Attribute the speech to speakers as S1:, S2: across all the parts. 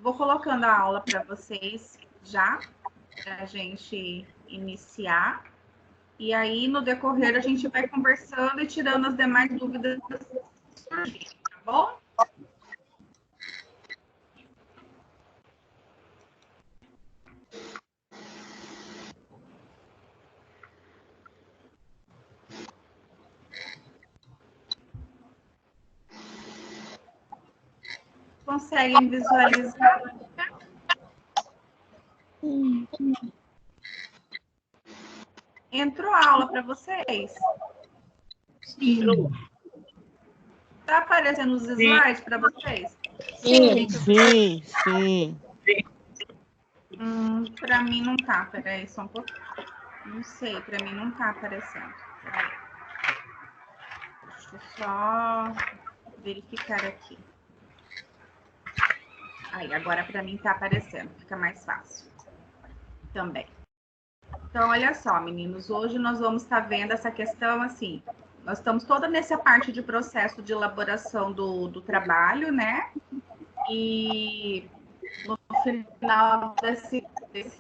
S1: Vou colocando a aula para vocês já, para a gente iniciar. E aí, no decorrer, a gente vai conversando e tirando as demais dúvidas que surgirem, tá bom? Conseguem visualizar? Entrou a aula para vocês?
S2: Sim.
S1: Tá aparecendo os slides para vocês?
S2: Sim, sim, sim.
S1: Para mim não tá, peraí, só um pouquinho. Não sei, para mim não tá aparecendo. Peraí. Deixa eu só verificar aqui. Aí, agora para mim tá aparecendo, fica mais fácil também. Então, olha só, meninos, hoje nós vamos estar vendo essa questão assim, nós estamos toda nessa parte de processo de elaboração do trabalho, né? E no final desse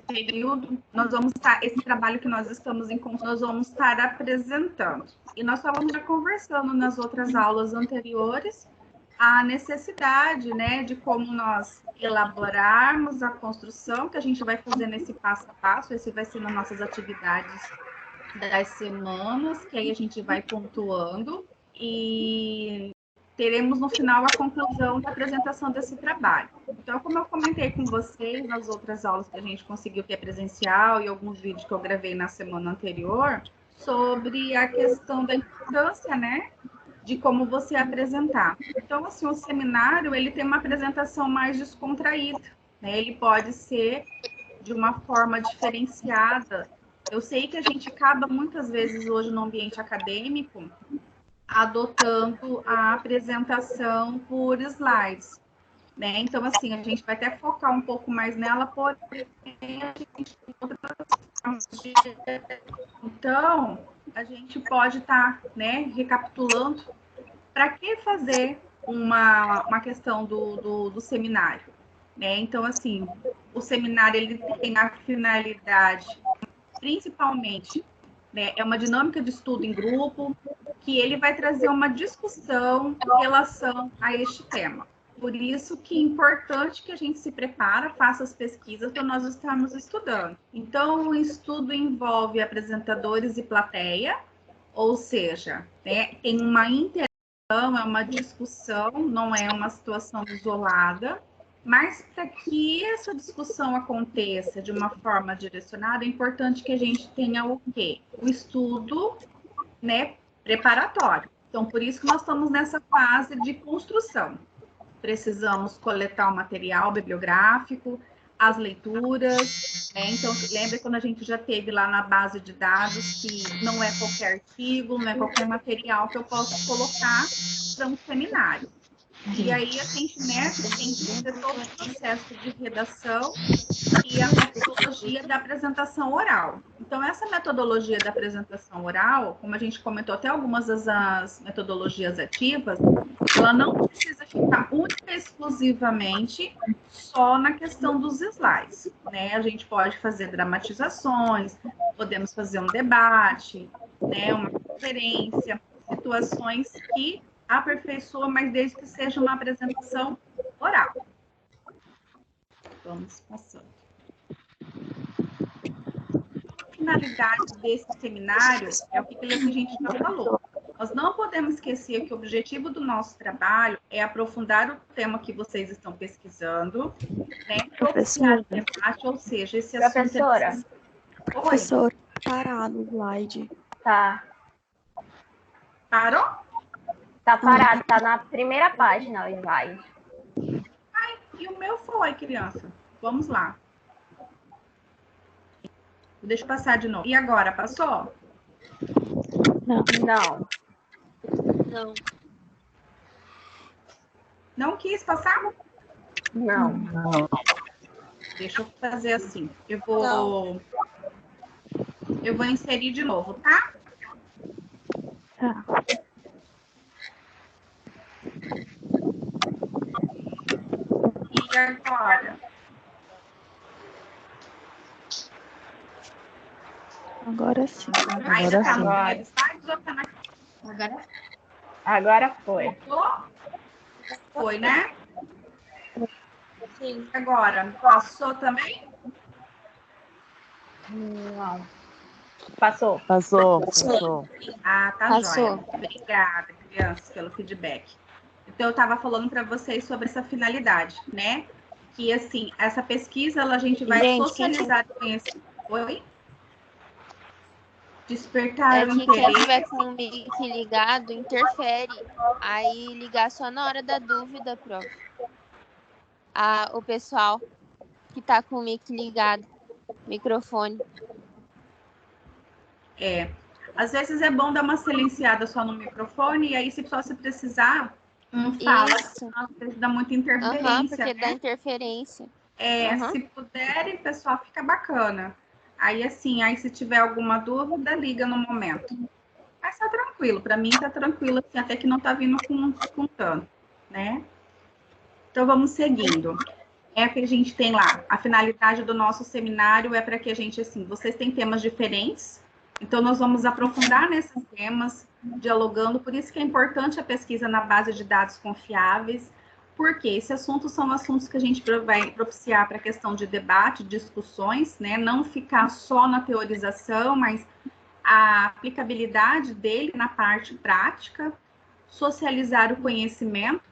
S1: período, nós vamos estar, esse trabalho que nós estamos em conjunto, nós vamos estar apresentando. E nós estávamos já conversando nas outras aulas anteriores a necessidade, né, de como nós elaborarmos a construção que a gente vai fazer nesse passo a passo, esse vai ser nas nossas atividades das semanas, que aí a gente vai pontuando e teremos no final a conclusão da apresentação desse trabalho. Então, como eu comentei com vocês nas outras aulas que a gente conseguiu ter presencial e alguns vídeos que eu gravei na semana anterior, sobre a questão da importância, né, de como você apresentar. Então, assim, o seminário, ele tem uma apresentação mais descontraída, né? Ele pode ser de uma forma diferenciada. Eu sei que a gente acaba muitas vezes hoje no ambiente acadêmico adotando a apresentação por slides, né? Então, assim, a gente vai até focar um pouco mais nela, porém, então, a gente pode estar, né, recapitulando para que fazer uma questão do seminário, né? Então, assim, o seminário ele tem a finalidade, principalmente, né, é uma dinâmica de estudo em grupo, que ele vai trazer uma discussão em relação a este tema. Por isso que é importante que a gente se prepara, faça as pesquisas para nós estarmos estudando. Então, o estudo envolve apresentadores e plateia, ou seja, né, tem uma interação, é uma discussão, não é uma situação isolada, mas para que essa discussão aconteça de uma forma direcionada, é importante que a gente tenha o quê? O estudo, né, preparatório. Então, por isso que nós estamos nessa fase de construção. Precisamos coletar o material bibliográfico, as leituras, né? Então, lembra quando a gente já teve lá na base de dados que não é qualquer artigo, não é qualquer material que eu posso colocar para um seminário. E aí a gente, né, tem que fazer todo o processo de redação e a metodologia da apresentação oral. Então, essa metodologia da apresentação oral, como a gente comentou até algumas das metodologias ativas, ela não precisa ficar única e exclusivamente só na questão dos slides, né? A gente pode fazer dramatizações, podemos fazer um debate, né, uma conferência, situações que aperfeiçoa, mas desde que seja uma apresentação oral. Vamos passando. A finalidade desse seminário é o que a gente já falou. Nós não podemos esquecer que o objetivo do nosso trabalho é aprofundar o tema que vocês estão pesquisando, né? Propiciar debate, ou seja, esse assunto...
S3: Professora.
S4: Professor, parado o slide.
S3: Tá.
S1: Parou?
S3: Tá parado, tá na primeira página o slide.
S1: Ai, e o meu foi, criança. Vamos lá. Deixa eu passar de novo. E agora, passou?
S4: Não.
S3: Não.
S4: Não.
S1: Não quis passar?
S3: Não.
S2: Não.
S1: Deixa eu fazer assim. Eu vou inserir de novo, tá?
S4: Tá.
S1: E agora?
S4: Agora sim.
S1: Ainda tá
S2: sim.
S1: no primeiro slide ou tá na...
S3: Agora foi.
S1: Foi, né?
S4: Sim.
S1: Agora, passou também?
S3: Não. Passou.
S2: Passou.
S1: Ah, tá
S4: Passou.
S1: joia. Muito obrigada, crianças, pelo feedback. Então, eu estava falando para vocês sobre essa finalidade, né? Que, assim, essa pesquisa, a gente vai
S4: Gente,
S1: socializar o conhecimento. Oi? Despertar
S5: É
S1: o
S5: que quem
S1: interesse.
S5: tiver com o mic ligado interfere. Aí ligar só na hora da dúvida, prof. O pessoal que tá com o mic ligado, microfone.
S1: Às vezes é bom dar uma silenciada só no microfone, e aí, se só se precisar, fala.
S5: Isso.
S1: Às vezes dá muita
S5: Aham,
S1: interferência,
S5: porque dá
S1: né?
S5: interferência.
S1: Se puderem, pessoal, fica bacana. Aí, assim, aí se tiver alguma dúvida, liga no momento. Mas tá tranquilo, para mim tá tranquilo, assim, até que não tá vindo com tanto, né? Então, vamos seguindo. É que a gente tem lá, a finalidade do nosso seminário é para que a gente, assim, vocês têm temas diferentes, então nós vamos aprofundar nesses temas, dialogando, por isso que é importante a pesquisa na base de dados confiáveis, porque esses assuntos são assuntos que a gente vai propiciar para a questão de debate, discussões, né? Não ficar só na teorização, mas a aplicabilidade dele na parte prática, socializar o conhecimento.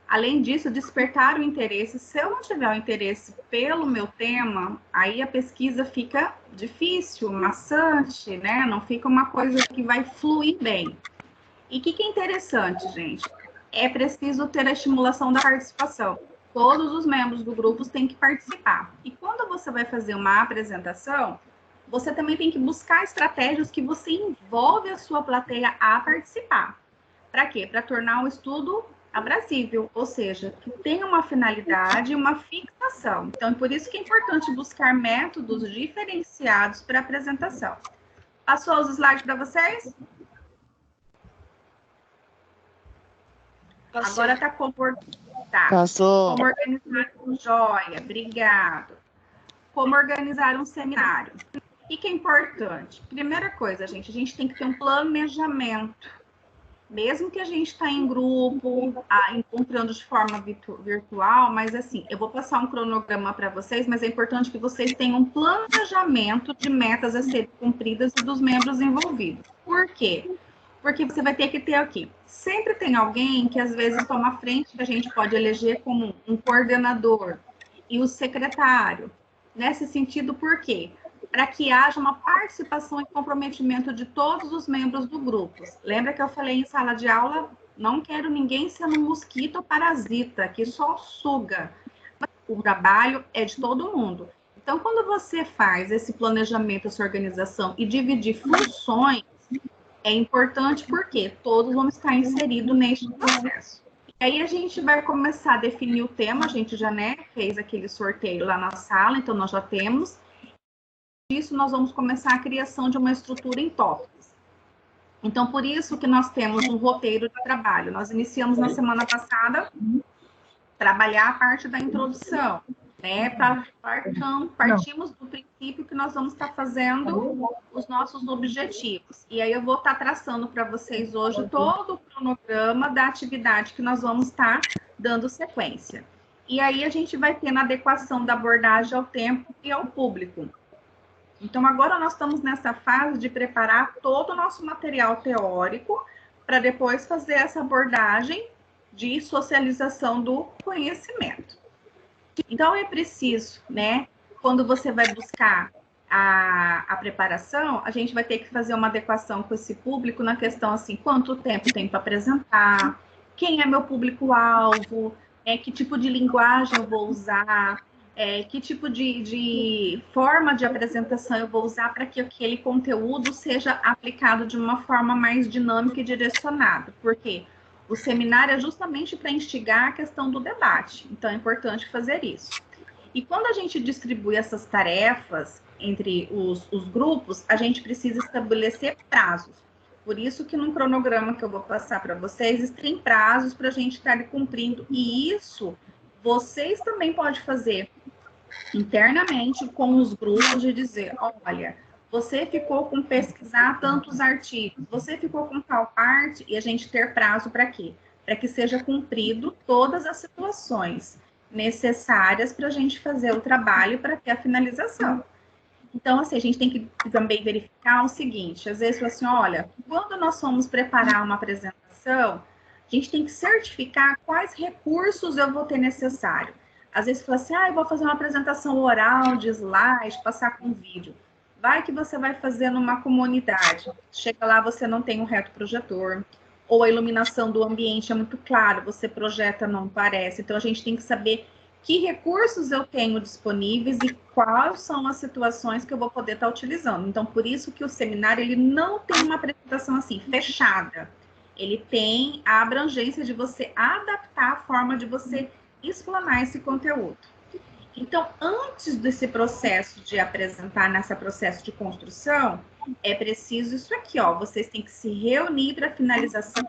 S1: Além disso, despertar o interesse. Se eu não tiver o interesse pelo meu tema, aí a pesquisa fica difícil, maçante, né? Não fica uma coisa que vai fluir bem. E o que é interessante, gente? É preciso ter a estimulação da participação. Todos os membros do grupo têm que participar. E quando você vai fazer uma apresentação, você também tem que buscar estratégias que você envolve a sua plateia a participar. Para quê? Para tornar o estudo aprazível, ou seja, que tenha uma finalidade e uma fixação. Então, é por isso que é importante buscar métodos diferenciados para apresentação. Passou os slides para vocês? Agora está como
S2: Passou.
S1: como organizar um joia, obrigado. Como organizar um seminário. O que é importante? Primeira coisa, gente, a gente tem que ter um planejamento. Mesmo que a gente está em grupo, encontrando de forma virtual, mas assim, eu vou passar um cronograma para vocês, mas é importante que vocês tenham um planejamento de metas a serem cumpridas e dos membros envolvidos. Por quê? Porque você vai ter que ter aqui. Sempre tem alguém que às vezes toma frente, que a gente pode eleger como um coordenador, e o secretário. Nesse sentido, por quê? Para que haja uma participação e comprometimento de todos os membros do grupo. Lembra que eu falei em sala de aula? Não quero ninguém sendo mosquito ou parasita, que só suga. O trabalho é de todo mundo. Então, quando você faz esse planejamento, essa organização e dividir funções, é importante porque todos vão estar inseridos neste processo. E aí a gente vai começar a definir o tema, a gente já, né, fez aquele sorteio lá na sala, então nós já temos. Disso, nós vamos começar a criação de uma estrutura em tópicos. Então, por isso que nós temos um roteiro de trabalho. Nós iniciamos na semana passada trabalhar a parte da introdução, né? Partimos do princípio que nós vamos estar fazendo os nossos objetivos. E aí eu vou estar traçando para vocês hoje todo o cronograma da atividade que nós vamos estar dando sequência. E aí a gente vai ter na adequação da abordagem ao tempo e ao público. Então, agora nós estamos nessa fase de preparar todo o nosso material teórico para depois fazer essa abordagem de socialização do conhecimento. Então, é preciso, né, quando você vai buscar a preparação, a gente vai ter que fazer uma adequação com esse público na questão, assim, quanto tempo tem para apresentar, quem é meu público-alvo, que tipo de linguagem eu vou usar, que tipo de forma de apresentação eu vou usar para que aquele conteúdo seja aplicado de uma forma mais dinâmica e direcionada. Porque o seminário é justamente para instigar a questão do debate. Então, é importante fazer isso. E quando a gente distribui essas tarefas entre os grupos, a gente precisa estabelecer prazos. Por isso que no cronograma que eu vou passar para vocês, tem prazos para a gente estar cumprindo. E isso vocês também podem fazer internamente com os grupos de dizer, olha, você ficou com pesquisar tantos artigos, você ficou com tal parte, e a gente ter prazo para quê? Para que seja cumprido todas as situações necessárias para a gente fazer o trabalho para ter a finalização. Então, assim, a gente tem que também verificar o seguinte, às vezes, assim, olha, quando nós formos preparar uma apresentação, a gente tem que certificar quais recursos eu vou ter necessário. Às vezes, fala assim, eu vou fazer uma apresentação oral, de slide, passar com vídeo. Vai que você vai fazer numa comunidade. Chega lá, você não tem um reto projetor, ou a iluminação do ambiente é muito clara, você projeta, não aparece. Então, a gente tem que saber que recursos eu tenho disponíveis e quais são as situações que eu vou poder estar utilizando. Então, por isso que o seminário, ele não tem uma apresentação assim, fechada. Ele tem a abrangência de você adaptar a forma de você explanar esse conteúdo. Então, antes desse processo de apresentar, nesse processo de construção, é preciso isso aqui, ó. Vocês têm que se reunir para finalização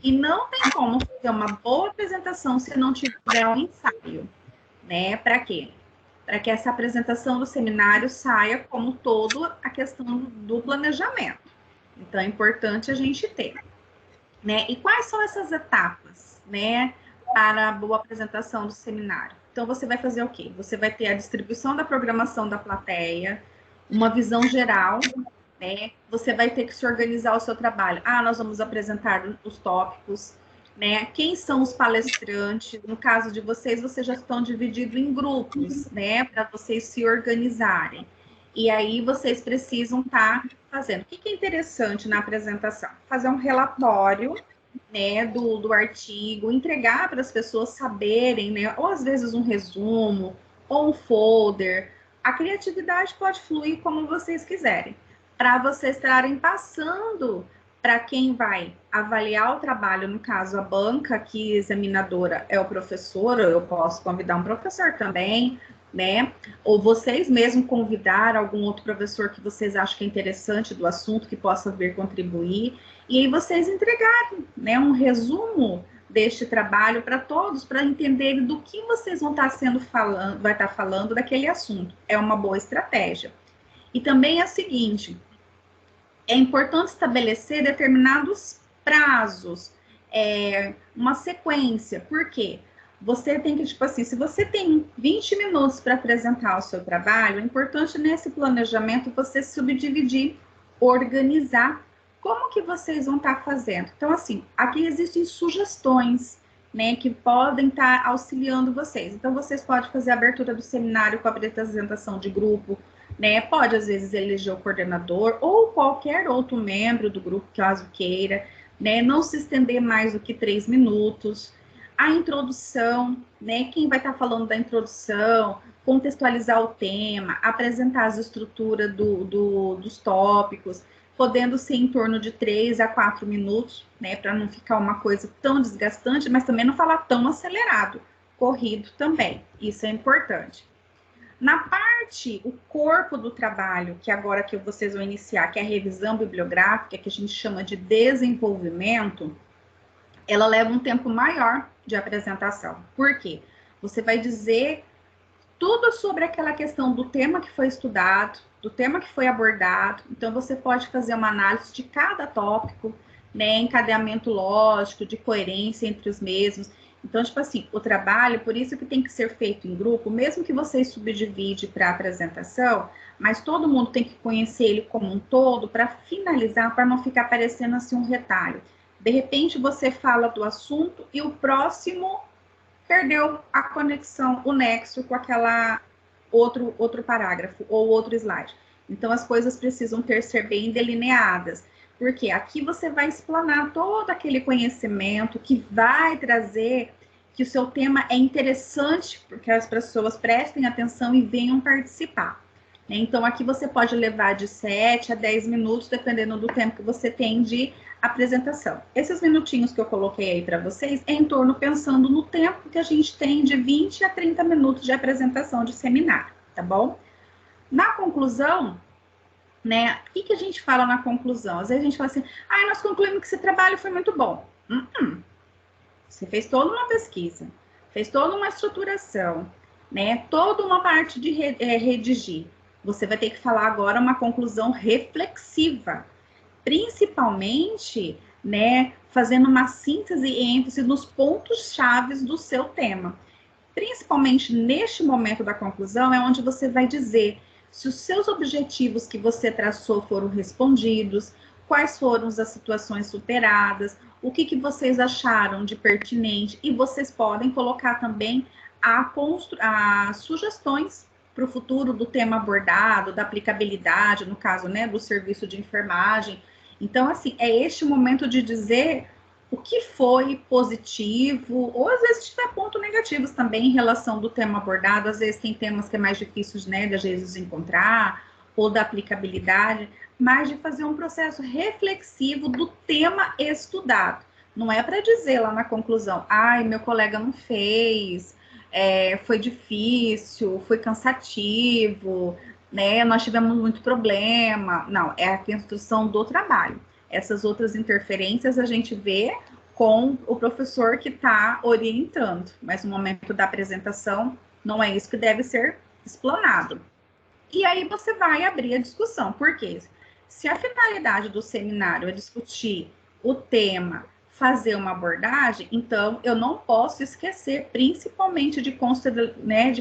S1: e não tem como fazer uma boa apresentação se não tiver um ensaio, né? Para quê? Para que essa apresentação do seminário saia como todo a questão do planejamento. Então, é importante a gente ter, né? E quais são essas etapas, né? Para a boa apresentação do seminário. Então, você vai fazer o quê? Você vai ter a distribuição da programação da plateia, uma visão geral, né? Você vai ter que se organizar o seu trabalho. Nós vamos apresentar os tópicos, né? Quem são os palestrantes? No caso de vocês já estão divididos em grupos, né? Para vocês se organizarem. E aí, vocês precisam estar fazendo. O que é interessante na apresentação? Fazer um relatório, né, do artigo, entregar para as pessoas saberem, né, ou às vezes um resumo, ou um folder. A criatividade pode fluir como vocês quiserem, para vocês estarem passando para quem vai avaliar o trabalho, no caso a banca, que examinadora é o professor, ou eu posso convidar um professor também, né, ou vocês mesmos convidar algum outro professor que vocês acham que é interessante do assunto, que possa vir contribuir, e aí vocês entregarem, né, um resumo deste trabalho para todos, para entenderem do que vocês vão estar falando daquele assunto. É uma boa estratégia. E também é o seguinte, é importante estabelecer determinados prazos, uma sequência. Por quê? Você tem que, tipo assim, se você tem 20 minutos para apresentar o seu trabalho, é importante nesse planejamento você subdividir, organizar como que vocês vão estar fazendo. Então, assim, aqui existem sugestões, né, que podem estar auxiliando vocês. Então, vocês podem fazer a abertura do seminário com a apresentação de grupo, né, pode, às vezes, eleger o coordenador ou qualquer outro membro do grupo, caso queira, né, não se estender mais do que 3 minutos. A introdução, né, quem vai estar falando da introdução, contextualizar o tema, apresentar as estruturas dos tópicos, podendo ser em torno de 3 a 4 minutos, né, para não ficar uma coisa tão desgastante, mas também não falar tão acelerado, corrido também, isso é importante. Na parte, o corpo do trabalho, que agora que vocês vão iniciar, que é a revisão bibliográfica, que a gente chama de desenvolvimento, ela leva um tempo maior de apresentação. Por quê? Você vai dizer tudo sobre aquela questão do tema que foi estudado, do tema que foi abordado. Então, você pode fazer uma análise de cada tópico, né, encadeamento lógico, de coerência entre os mesmos. Então, tipo assim, o trabalho, por isso que tem que ser feito em grupo, mesmo que vocês subdividem para a apresentação, mas todo mundo tem que conhecer ele como um todo para finalizar, para não ficar parecendo assim um retalho. De repente, você fala do assunto e o próximo perdeu a conexão, o nexo com aquela outro parágrafo ou outro slide. Então, as coisas precisam ser bem delineadas, porque aqui você vai explanar todo aquele conhecimento que vai trazer que o seu tema é interessante, porque as pessoas prestem atenção e venham participar. Então, aqui você pode levar de 7 a 10 minutos, dependendo do tempo que você tem de apresentação. Esses minutinhos que eu coloquei aí para vocês é em torno, pensando no tempo que a gente tem de 20 a 30 minutos de apresentação de seminário, tá bom? Na conclusão, né, o que a gente fala na conclusão? Às vezes a gente fala assim, nós concluímos que esse trabalho foi muito bom. Você fez toda uma pesquisa, fez toda uma estruturação, né? Toda uma parte de redigir. Você vai ter que falar agora uma conclusão reflexiva, principalmente, né, fazendo uma síntese e ênfase nos pontos chaves do seu tema. Principalmente neste momento da conclusão é onde você vai dizer se os seus objetivos que você traçou foram respondidos, quais foram as situações superadas, o que vocês acharam de pertinente, e vocês podem colocar também as sugestões para o futuro do tema abordado, da aplicabilidade, no caso, né, do serviço de enfermagem. Então, assim, é este momento de dizer o que foi positivo, ou às vezes tiver pontos negativos também em relação do tema abordado, às vezes tem temas que é mais difícil, né, de às vezes encontrar, ou da aplicabilidade, mas de fazer um processo reflexivo do tema estudado. Não é para dizer lá na conclusão, ai, meu colega não fez, foi difícil, foi cansativo, né, nós tivemos muito problema. Não, é a construção do trabalho. Essas outras interferências a gente vê com o professor que está orientando, mas no momento da apresentação não é isso que deve ser explanado. E aí você vai abrir a discussão, porque se a finalidade do seminário é discutir o tema, fazer uma abordagem, então eu não posso esquecer, principalmente de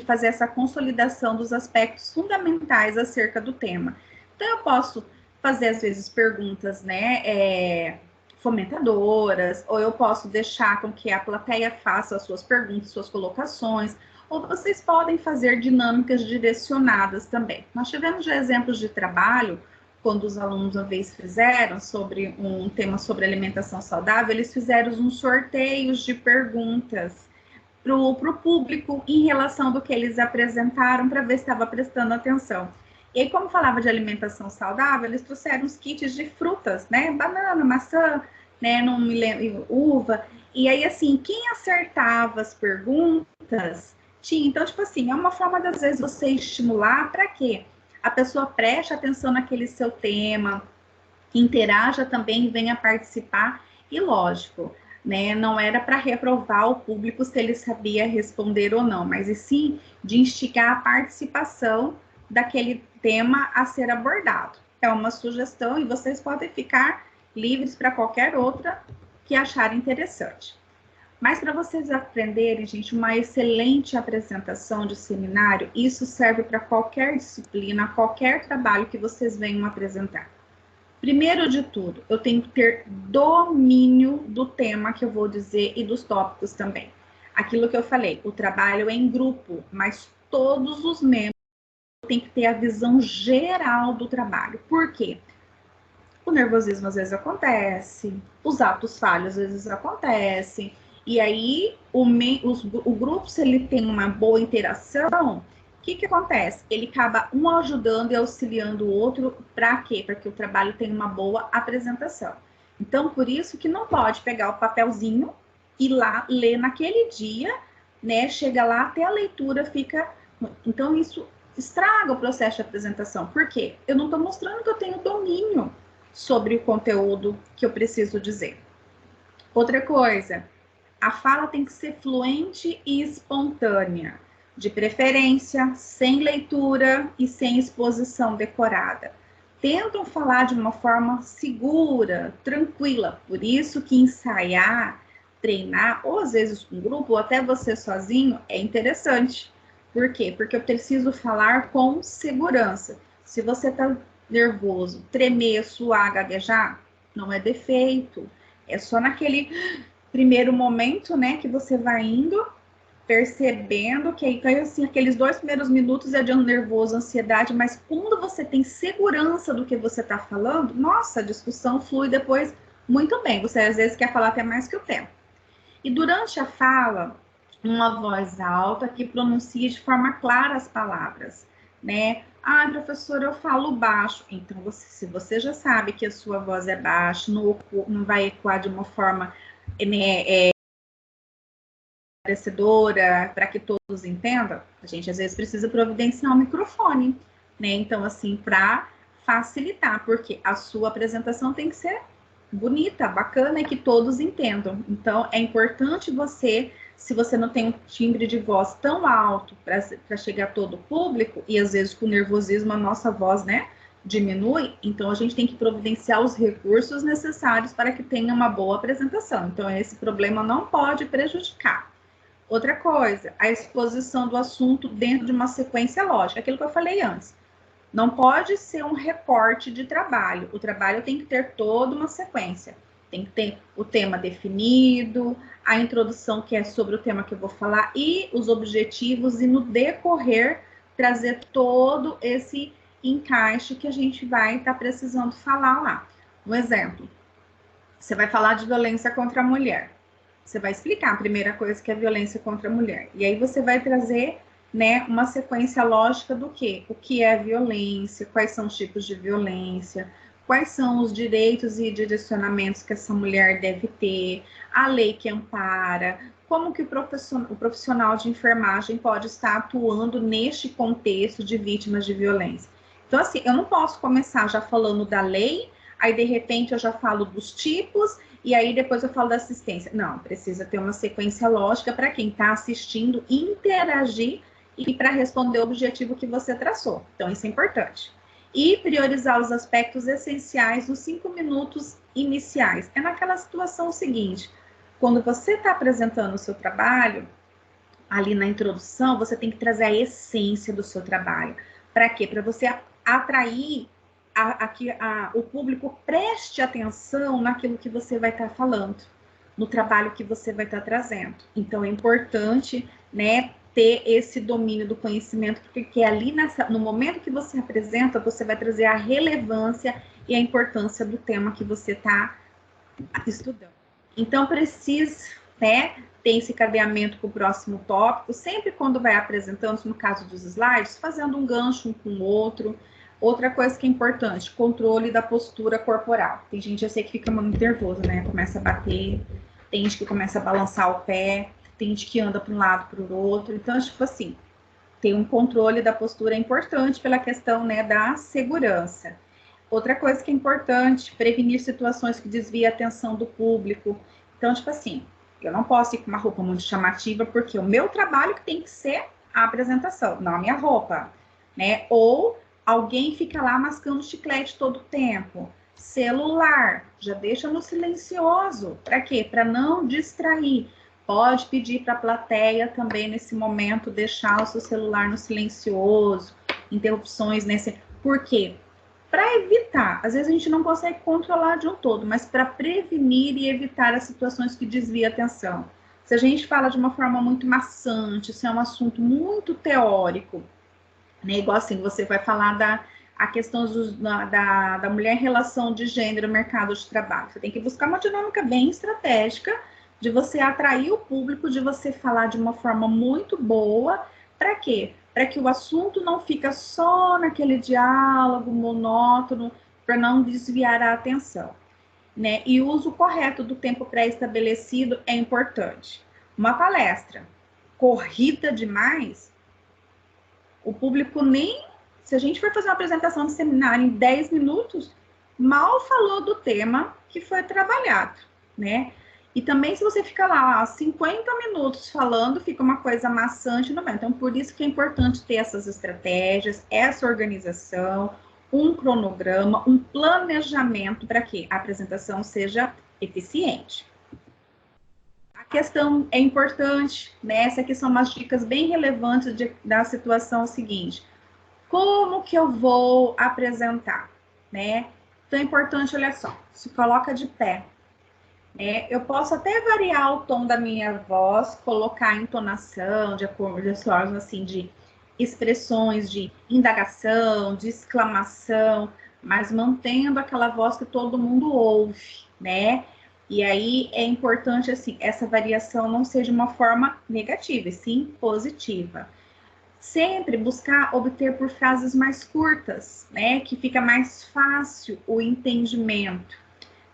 S1: fazer essa consolidação dos aspectos fundamentais acerca do tema. Então eu posso fazer, às vezes, perguntas, né, fomentadoras, ou eu posso deixar com que a plateia faça as suas perguntas, suas colocações, ou vocês podem fazer dinâmicas direcionadas também. Nós tivemos já exemplos de trabalho, quando os alunos uma vez fizeram sobre um tema sobre alimentação saudável, eles fizeram uns sorteios de perguntas para o público em relação do que eles apresentaram, para ver se estava prestando atenção. E aí, como falava de alimentação saudável, eles trouxeram os kits de frutas, né? Banana, maçã, né? Não me lembro, uva. E aí, assim, quem acertava as perguntas tinha. Então, tipo assim, é uma forma, às vezes, você estimular para quê? A pessoa preste atenção naquele seu tema, interaja também, venha participar. E, lógico, né? Não era para reprovar o público se ele sabia responder ou não, mas e sim de instigar a participação daquele tema a ser abordado. É uma sugestão e vocês podem ficar livres para qualquer outra que acharem interessante. Mas para vocês aprenderem, gente, uma excelente apresentação de seminário, isso serve para qualquer disciplina, qualquer trabalho que vocês venham apresentar. Primeiro de tudo, eu tenho que ter domínio do tema que eu vou dizer e dos tópicos também. Aquilo que eu falei, o trabalho é em grupo, mas todos os membros tem que ter a visão geral do trabalho. Por quê? O nervosismo às vezes acontece, os atos falhos às vezes acontecem, e aí o grupo, se ele tem uma boa interação, o que acontece? Ele acaba um ajudando e auxiliando o outro, para quê? Para que o trabalho tenha uma boa apresentação. Então, por isso que não pode pegar o papelzinho e lá ler naquele dia, né? Chega lá, até a leitura fica... Então, isso estraga o processo de apresentação. Por quê? Eu não estou mostrando que eu tenho domínio sobre o conteúdo que eu preciso dizer. Outra coisa, a fala tem que ser fluente e espontânea, de preferência, sem leitura e sem exposição decorada. Tentam falar de uma forma segura, tranquila, por isso que ensaiar, treinar, ou às vezes com um grupo, ou até você sozinho, é interessante. Por quê? Porque eu preciso falar com segurança. Se você está nervoso, tremer, suar, gaguejar, não é defeito. É só naquele primeiro momento, né, que você vai indo, percebendo que aí, assim, aqueles 2 primeiros minutos é de nervoso, ansiedade, mas quando você tem segurança do que você está falando, nossa, a discussão flui depois muito bem. Você às vezes quer falar até mais que o tempo. E durante a fala, uma voz alta que pronuncie de forma clara as palavras, né? Ah, professor, eu falo baixo. Então, se você já sabe que a sua voz é baixa, não vai ecoar de uma forma esclarecedora, para que todos entendam, a gente às vezes precisa providenciar um microfone, né? Então, assim, para facilitar, porque a sua apresentação tem que ser bonita, bacana e que todos entendam. Então, é importante você se você não tem um timbre de voz tão alto para chegar a todo o público, e às vezes com nervosismo a nossa voz, né, diminui, então a gente tem que providenciar os recursos necessários para que tenha uma boa apresentação. Então esse problema não pode prejudicar. Outra coisa, a exposição do assunto dentro de uma sequência lógica, aquilo que eu falei antes. Não pode ser um recorte de trabalho. O trabalho tem que ter toda uma sequência. Tem que ter o tema definido, a introdução que é sobre o tema que eu vou falar e os objetivos, e no decorrer trazer todo esse encaixe que a gente vai estar precisando falar lá. Um exemplo, você vai falar de violência contra a mulher. Você vai explicar a primeira coisa que é violência contra a mulher. E aí você vai trazer, né, uma sequência lógica do quê? O que é violência, quais são os tipos de violência, quais são os direitos e direcionamentos que essa mulher deve ter, a lei que ampara, como que o profissional de enfermagem pode estar atuando neste contexto de vítimas de violência. Então, assim, eu não posso começar já falando da lei, aí de repente eu já falo dos tipos, e aí depois eu falo da assistência. Não, precisa ter uma sequência lógica para quem está assistindo interagir e para responder o objetivo que você traçou. Então, isso é importante. E priorizar os aspectos essenciais nos 5 minutos iniciais. É naquela situação seguinte, quando você está apresentando o seu trabalho, ali na introdução, você tem que trazer a essência do seu trabalho. Para quê? Para você atrair o público preste atenção naquilo que você vai estar falando, no trabalho que você vai estar trazendo. Então, é importante, né, ter esse domínio do conhecimento, porque ali no momento que você apresenta, você vai trazer a relevância e a importância do tema que você está estudando. Então, precisa, né, ter esse cadeamento com o próximo tópico, sempre quando vai apresentando, no caso dos slides, fazendo um gancho um com o outro. Outra coisa que é importante, controle da postura corporal. Tem gente, eu sei, que fica muito nervoso, né? Começa a bater, tem gente que começa a balançar o pé, tem gente que anda para um lado, para o outro. Então, tipo assim, ter um controle da postura é importante pela questão, né, da segurança. Outra coisa que é importante, prevenir situações que desviam a atenção do público. Então, tipo assim, eu não posso ir com uma roupa muito chamativa, porque o meu trabalho que tem que ser a apresentação, não a minha roupa, né? Ou alguém fica lá mascando chiclete todo o tempo. Celular, já deixa no silencioso. Para quê? Para não distrair. Pode pedir para a plateia também, nesse momento, deixar o seu celular no silencioso. Interrupções nesse... Por quê? Para evitar. Às vezes a gente não consegue controlar de um todo, mas para prevenir e evitar as situações que desviam a atenção. Se a gente fala de uma forma muito maçante, se é um assunto muito teórico, né? Igual assim, você vai falar a questão da mulher em relação de gênero no mercado de trabalho. Você tem que buscar uma dinâmica bem estratégica de você atrair o público, de você falar de uma forma muito boa. Para quê? Para que o assunto não fica só naquele diálogo monótono, para não desviar a atenção, né? E o uso correto do tempo pré-estabelecido é importante. Uma palestra corrida demais, o público nem... Se a gente for fazer uma apresentação de seminário em 10 minutos, mal falou do tema que foi trabalhado, né? E também, se você fica lá 50 minutos falando, fica uma coisa maçante no meio. Então, por isso que é importante ter essas estratégias, essa organização, um cronograma, um planejamento para que a apresentação seja eficiente. A questão é importante, né? Essas aqui são umas dicas bem relevantes da situação seguinte. Como que eu vou apresentar, né? Então, é importante, olha só, se coloca de pé. Eu posso até variar o tom da minha voz, colocar a entonação de acordo assim, de expressões de indagação, de exclamação, mas mantendo aquela voz que todo mundo ouve, né? E aí é importante, assim, essa variação não seja uma forma negativa, e sim positiva. Sempre buscar obter por frases mais curtas, né? Que fica mais fácil o entendimento.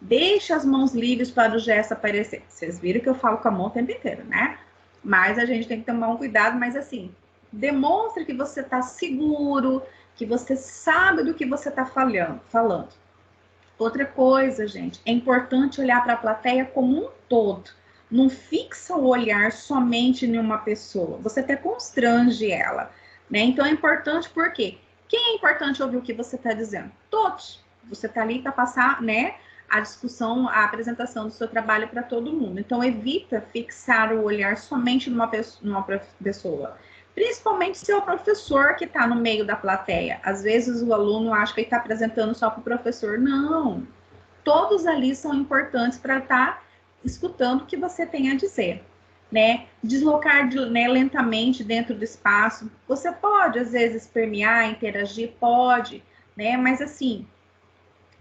S1: Deixa as mãos livres para o gesto aparecer. Vocês viram que eu falo com a mão o tempo inteiro, né? Mas a gente tem que tomar um cuidado, mas assim, demonstre que você está seguro, que você sabe do que você está falando. Outra coisa, gente, é importante olhar para a plateia como um todo. Não fixa o olhar somente em uma pessoa, você até constrange ela, né? Então é importante porque quem é importante ouvir o que você está dizendo? Todos. Você está ali para passar, né, a discussão, a apresentação do seu trabalho para todo mundo. Então evita fixar o olhar somente numa pessoa. Principalmente se é o professor que está no meio da plateia. Às vezes o aluno acha que ele está apresentando só para o professor. Não. Todos ali são importantes para estar escutando o que você tem a dizer, né? Deslocar né, lentamente dentro do espaço. Você pode, às vezes, permear, interagir, pode, né? Mas, assim,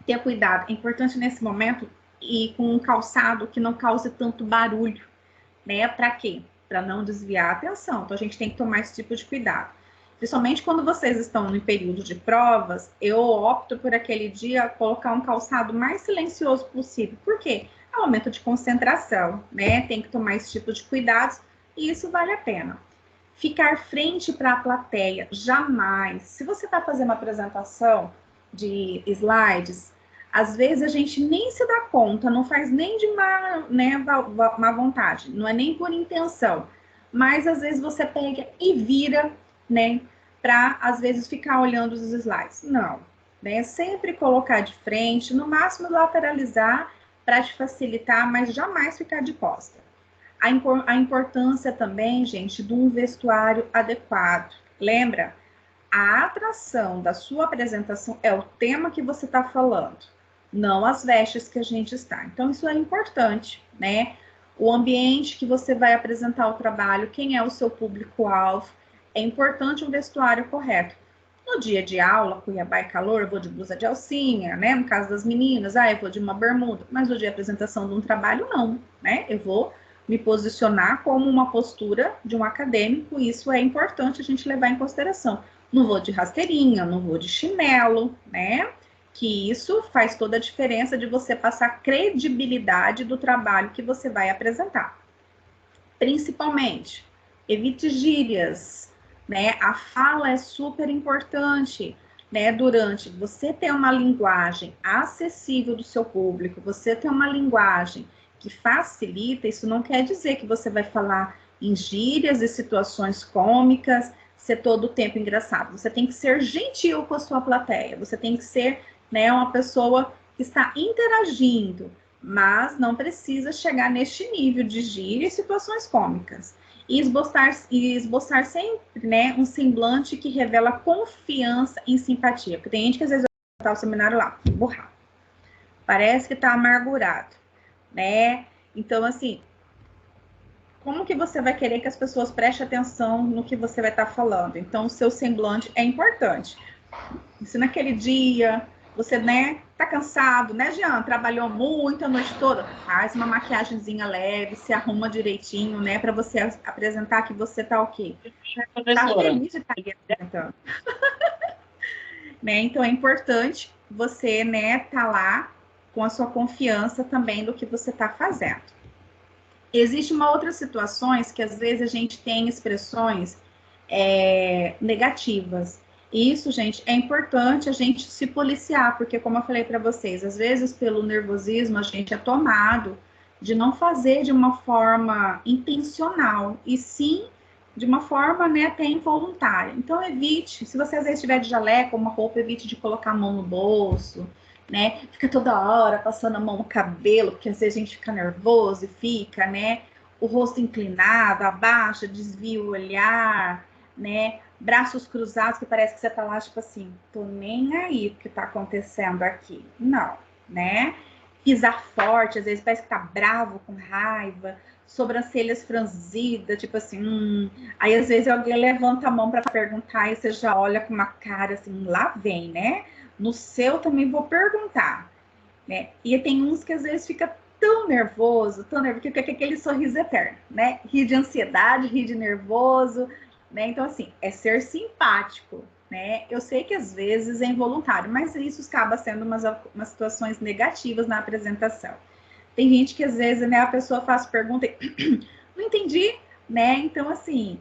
S1: ter cuidado. É importante, nesse momento, ir com um calçado que não cause tanto barulho, né? Para quê? Para não desviar a atenção. Então, a gente tem que tomar esse tipo de cuidado. Principalmente quando vocês estão no período de provas, eu opto por aquele dia colocar um calçado mais silencioso possível. Por quê? É um momento de concentração, né? Tem que tomar esse tipo de cuidados e isso vale a pena. Ficar frente para a plateia, jamais. Se você está fazendo uma apresentação de slides, às vezes a gente nem se dá conta, não faz nem de má vontade, não é nem por intenção, mas às vezes você pega e vira, né, para às vezes ficar olhando os slides. Não, né? Sempre colocar de frente, no máximo lateralizar para te facilitar, mas jamais ficar de costa. A importância também, gente, de um vestuário adequado. Lembra? A atração da sua apresentação é o tema que você está falando, não as vestes que a gente está. Então, isso é importante, né? O ambiente que você vai apresentar o trabalho, quem é o seu público-alvo, é importante um vestuário correto. No dia de aula, Cuiabá e calor, eu vou de blusa de alcinha, né? No caso das meninas, eu vou de uma bermuda. Mas no dia de apresentação de um trabalho, não, né? Eu vou me posicionar como uma postura de um acadêmico, e isso é importante a gente levar em consideração. Não vou de rasteirinha, não vou de chinelo, né? Que isso faz toda a diferença de você passar credibilidade do trabalho que você vai apresentar. Principalmente, evite gírias, né? A fala é super importante, né? Durante você ter uma linguagem acessível do seu público, você ter uma linguagem que facilita, isso não quer dizer que você vai falar em gírias e situações cômicas, ser todo o tempo engraçado. Você tem que ser gentil com a sua plateia, você tem que ser, né, uma pessoa que está interagindo, mas não precisa chegar neste nível de gíria e situações cômicas. E esboçar sempre, né, um semblante que revela confiança e simpatia. Porque tem gente que às vezes vai o seminário lá, borrado. Parece que está amargurado, né? Então, assim, como que você vai querer que as pessoas prestem atenção no que você vai estar falando? Então, o seu semblante é importante. Se naquele dia você, né, tá cansado, né, Jean? Trabalhou muito a noite toda, faz uma maquiagemzinha leve, se arruma direitinho, né, para você apresentar que você tá ok. Tá feliz de estar aqui apresentando. Né? Então, é importante você, né, tá lá com a sua confiança também do que você tá fazendo. Existe uma outra situações que às vezes a gente tem expressões negativas. Isso, gente, é importante a gente se policiar, porque como eu falei para vocês, às vezes pelo nervosismo a gente é tomado de não fazer de uma forma intencional, e sim de uma forma, né, até involuntária. Então evite, se você às vezes estiver de jaleco, uma roupa, evite de colocar a mão no bolso, né? Fica toda hora passando a mão no cabelo, porque às vezes a gente fica nervoso e fica, né? O rosto inclinado, abaixa, desvia o olhar, né? Braços cruzados, que parece que você tá lá, tipo assim, tô nem aí o que tá acontecendo aqui. Não, né? Pisar forte, às vezes parece que tá bravo, com raiva, sobrancelhas franzidas, tipo assim, Aí às vezes alguém levanta a mão para perguntar e você já olha com uma cara assim, lá vem, né? No seu também vou perguntar, né? E tem uns que às vezes fica tão nervoso, que fica aquele sorriso eterno, né? Ri de ansiedade, ri de nervoso, né? Então, assim, é ser simpático, né? Eu sei que às vezes é involuntário, mas isso acaba sendo umas situações negativas na apresentação. Tem gente que às vezes, né, a pessoa faz pergunta e não entendi, né? Então, assim,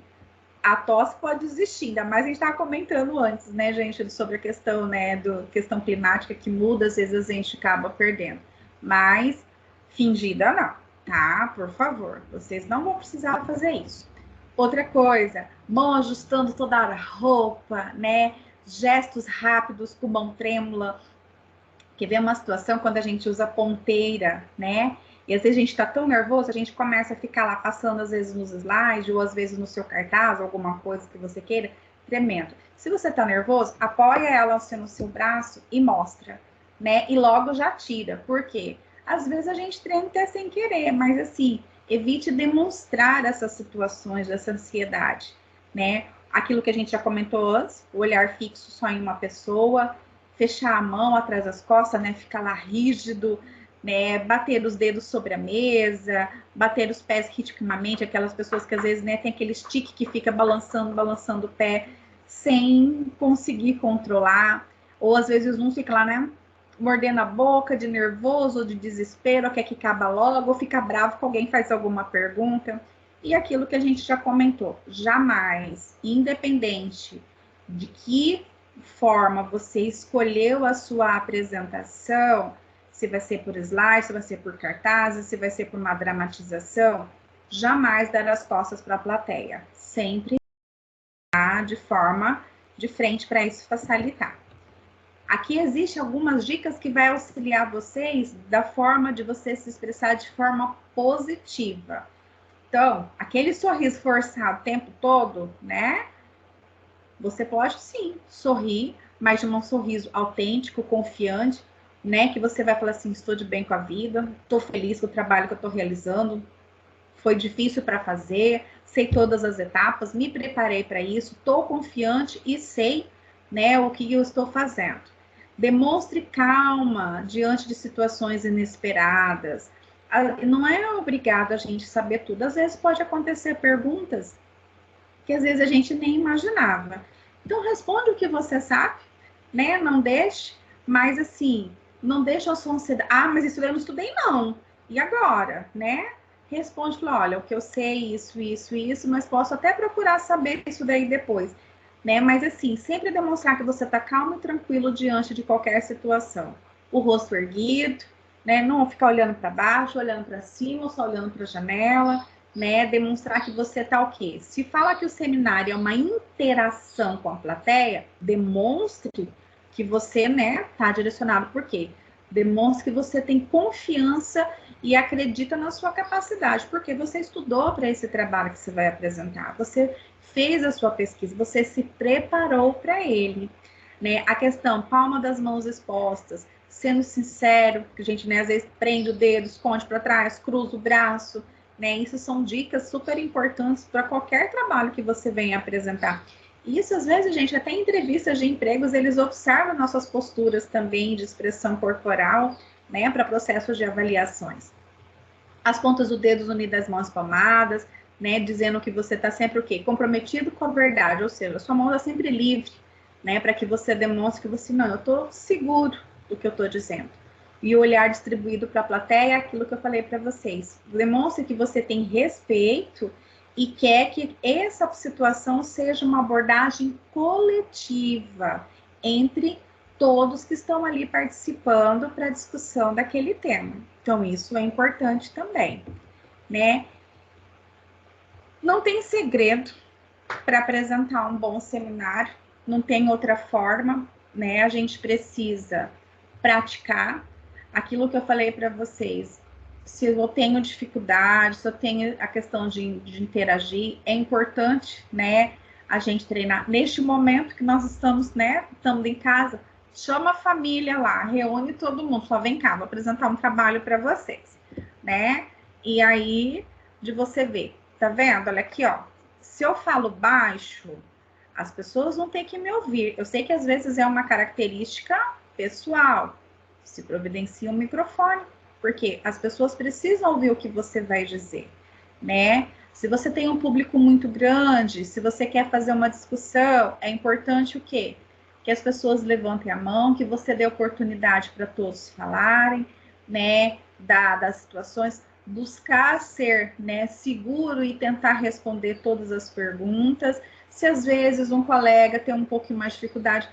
S1: a tosse pode existir, ainda mais a gente estava comentando antes, né, gente, sobre a questão, né, questão climática que muda, às vezes a gente acaba perdendo. Mas fingida não, tá? Por favor, vocês não vão precisar fazer isso. Outra coisa, mão ajustando toda hora a roupa, né? Gestos rápidos com mão trêmula. Que vem uma situação quando a gente usa ponteira, né? E às vezes a gente tá tão nervoso, a gente começa a ficar lá passando, às vezes nos slides, ou às vezes no seu cartaz, alguma coisa que você queira, tremendo. Se você tá nervoso, apoia ela assim no seu braço e mostra, né? E logo já tira. Por quê? Às vezes a gente treme até sem querer, mas assim, evite demonstrar essas situações dessa ansiedade, né? Aquilo que a gente já comentou antes, o olhar fixo só em uma pessoa, fechar a mão atrás das costas, né? Ficar lá rígido, né? Bater os dedos sobre a mesa, bater os pés ritmicamente, aquelas pessoas que às vezes, né, tem aquele stick que fica balançando o pé sem conseguir controlar, ou às vezes um fica lá, né? Mordendo a boca de nervoso, de desespero, quer que acaba logo, ou fica bravo que alguém faz alguma pergunta. E aquilo que a gente já comentou, jamais, independente de que forma você escolheu a sua apresentação, se vai ser por slide, se vai ser por cartazes, se vai ser por uma dramatização, jamais dar as costas para a plateia. Sempre de forma de frente para isso facilitar. Aqui existe algumas dicas que vai auxiliar vocês da forma de você se expressar de forma positiva. Então, aquele sorriso forçado o tempo todo, né? Você pode sim sorrir, mas de um sorriso autêntico, confiante, né? Que você vai falar assim: estou de bem com a vida, estou feliz com o trabalho que eu estou realizando, foi difícil para fazer, sei todas as etapas, me preparei para isso, estou confiante e sei, né, o que eu estou fazendo. Demonstre calma diante de situações inesperadas. Não é obrigado a gente saber tudo. Às vezes pode acontecer perguntas que às vezes a gente nem imaginava. Então, responde o que você sabe, né? Não deixe, mas assim, não deixe a sua ansiedade. Ah, mas isso eu não estudei, não. E agora, né? Responde, fala, olha, o que eu sei, isso, mas posso até procurar saber isso daí depois, né? Mas assim, sempre demonstrar que você está calmo e tranquilo diante de qualquer situação. O rosto erguido, né? Não ficar olhando para baixo, olhando para cima, ou só olhando para a janela, né? Demonstrar que você tá o quê? Se fala que o seminário é uma interação com a plateia, demonstre que você, né, tá direcionado. Por quê? Demonstre que você tem confiança e acredita na sua capacidade, porque você estudou para esse trabalho que você vai apresentar, você fez a sua pesquisa, você se preparou para ele, né? A questão, palma das mãos expostas, sendo sincero, que a gente, né, às vezes prende o dedo, esconde para trás, cruza o braço, né? Isso são dicas super importantes para qualquer trabalho que você venha apresentar. Isso, às vezes, gente, até em entrevistas de empregos, eles observam nossas posturas também de expressão corporal, né, para processos de avaliações. As pontas do dedo unidas às mãos palmadas, né, dizendo que você está sempre o quê? Comprometido com a verdade, ou seja, a sua mão está sempre livre, né, para que você demonstre que você, não, eu estou seguro do que eu estou dizendo. E o olhar distribuído para a plateia é aquilo que eu falei para vocês. Demonstre que você tem respeito e quer que essa situação seja uma abordagem coletiva entre todos que estão ali participando para a discussão daquele tema. Então, isso é importante também, né? Não tem segredo para apresentar um bom seminário, não tem outra forma, né? A gente precisa praticar aquilo que eu falei para vocês. Se eu tenho dificuldade, se eu tenho a questão de interagir, é importante, né, a gente treinar. Neste momento que nós estamos, né, estamos em casa, chama a família lá, reúne todo mundo, só vem cá, vou apresentar um trabalho para vocês, né? E aí, de você ver, tá vendo? Olha aqui, ó. Se eu falo baixo, as pessoas vão ter que me ouvir. Eu sei que às vezes é uma característica pessoal, se providencia um microfone, porque as pessoas precisam ouvir o que você vai dizer, né? Se você tem um público muito grande, se você quer fazer uma discussão, é importante o quê? Que as pessoas levantem a mão, que você dê oportunidade para todos falarem, né? Das situações, buscar ser, né, seguro e tentar responder todas as perguntas. Se às vezes um colega tem um pouco mais de dificuldade,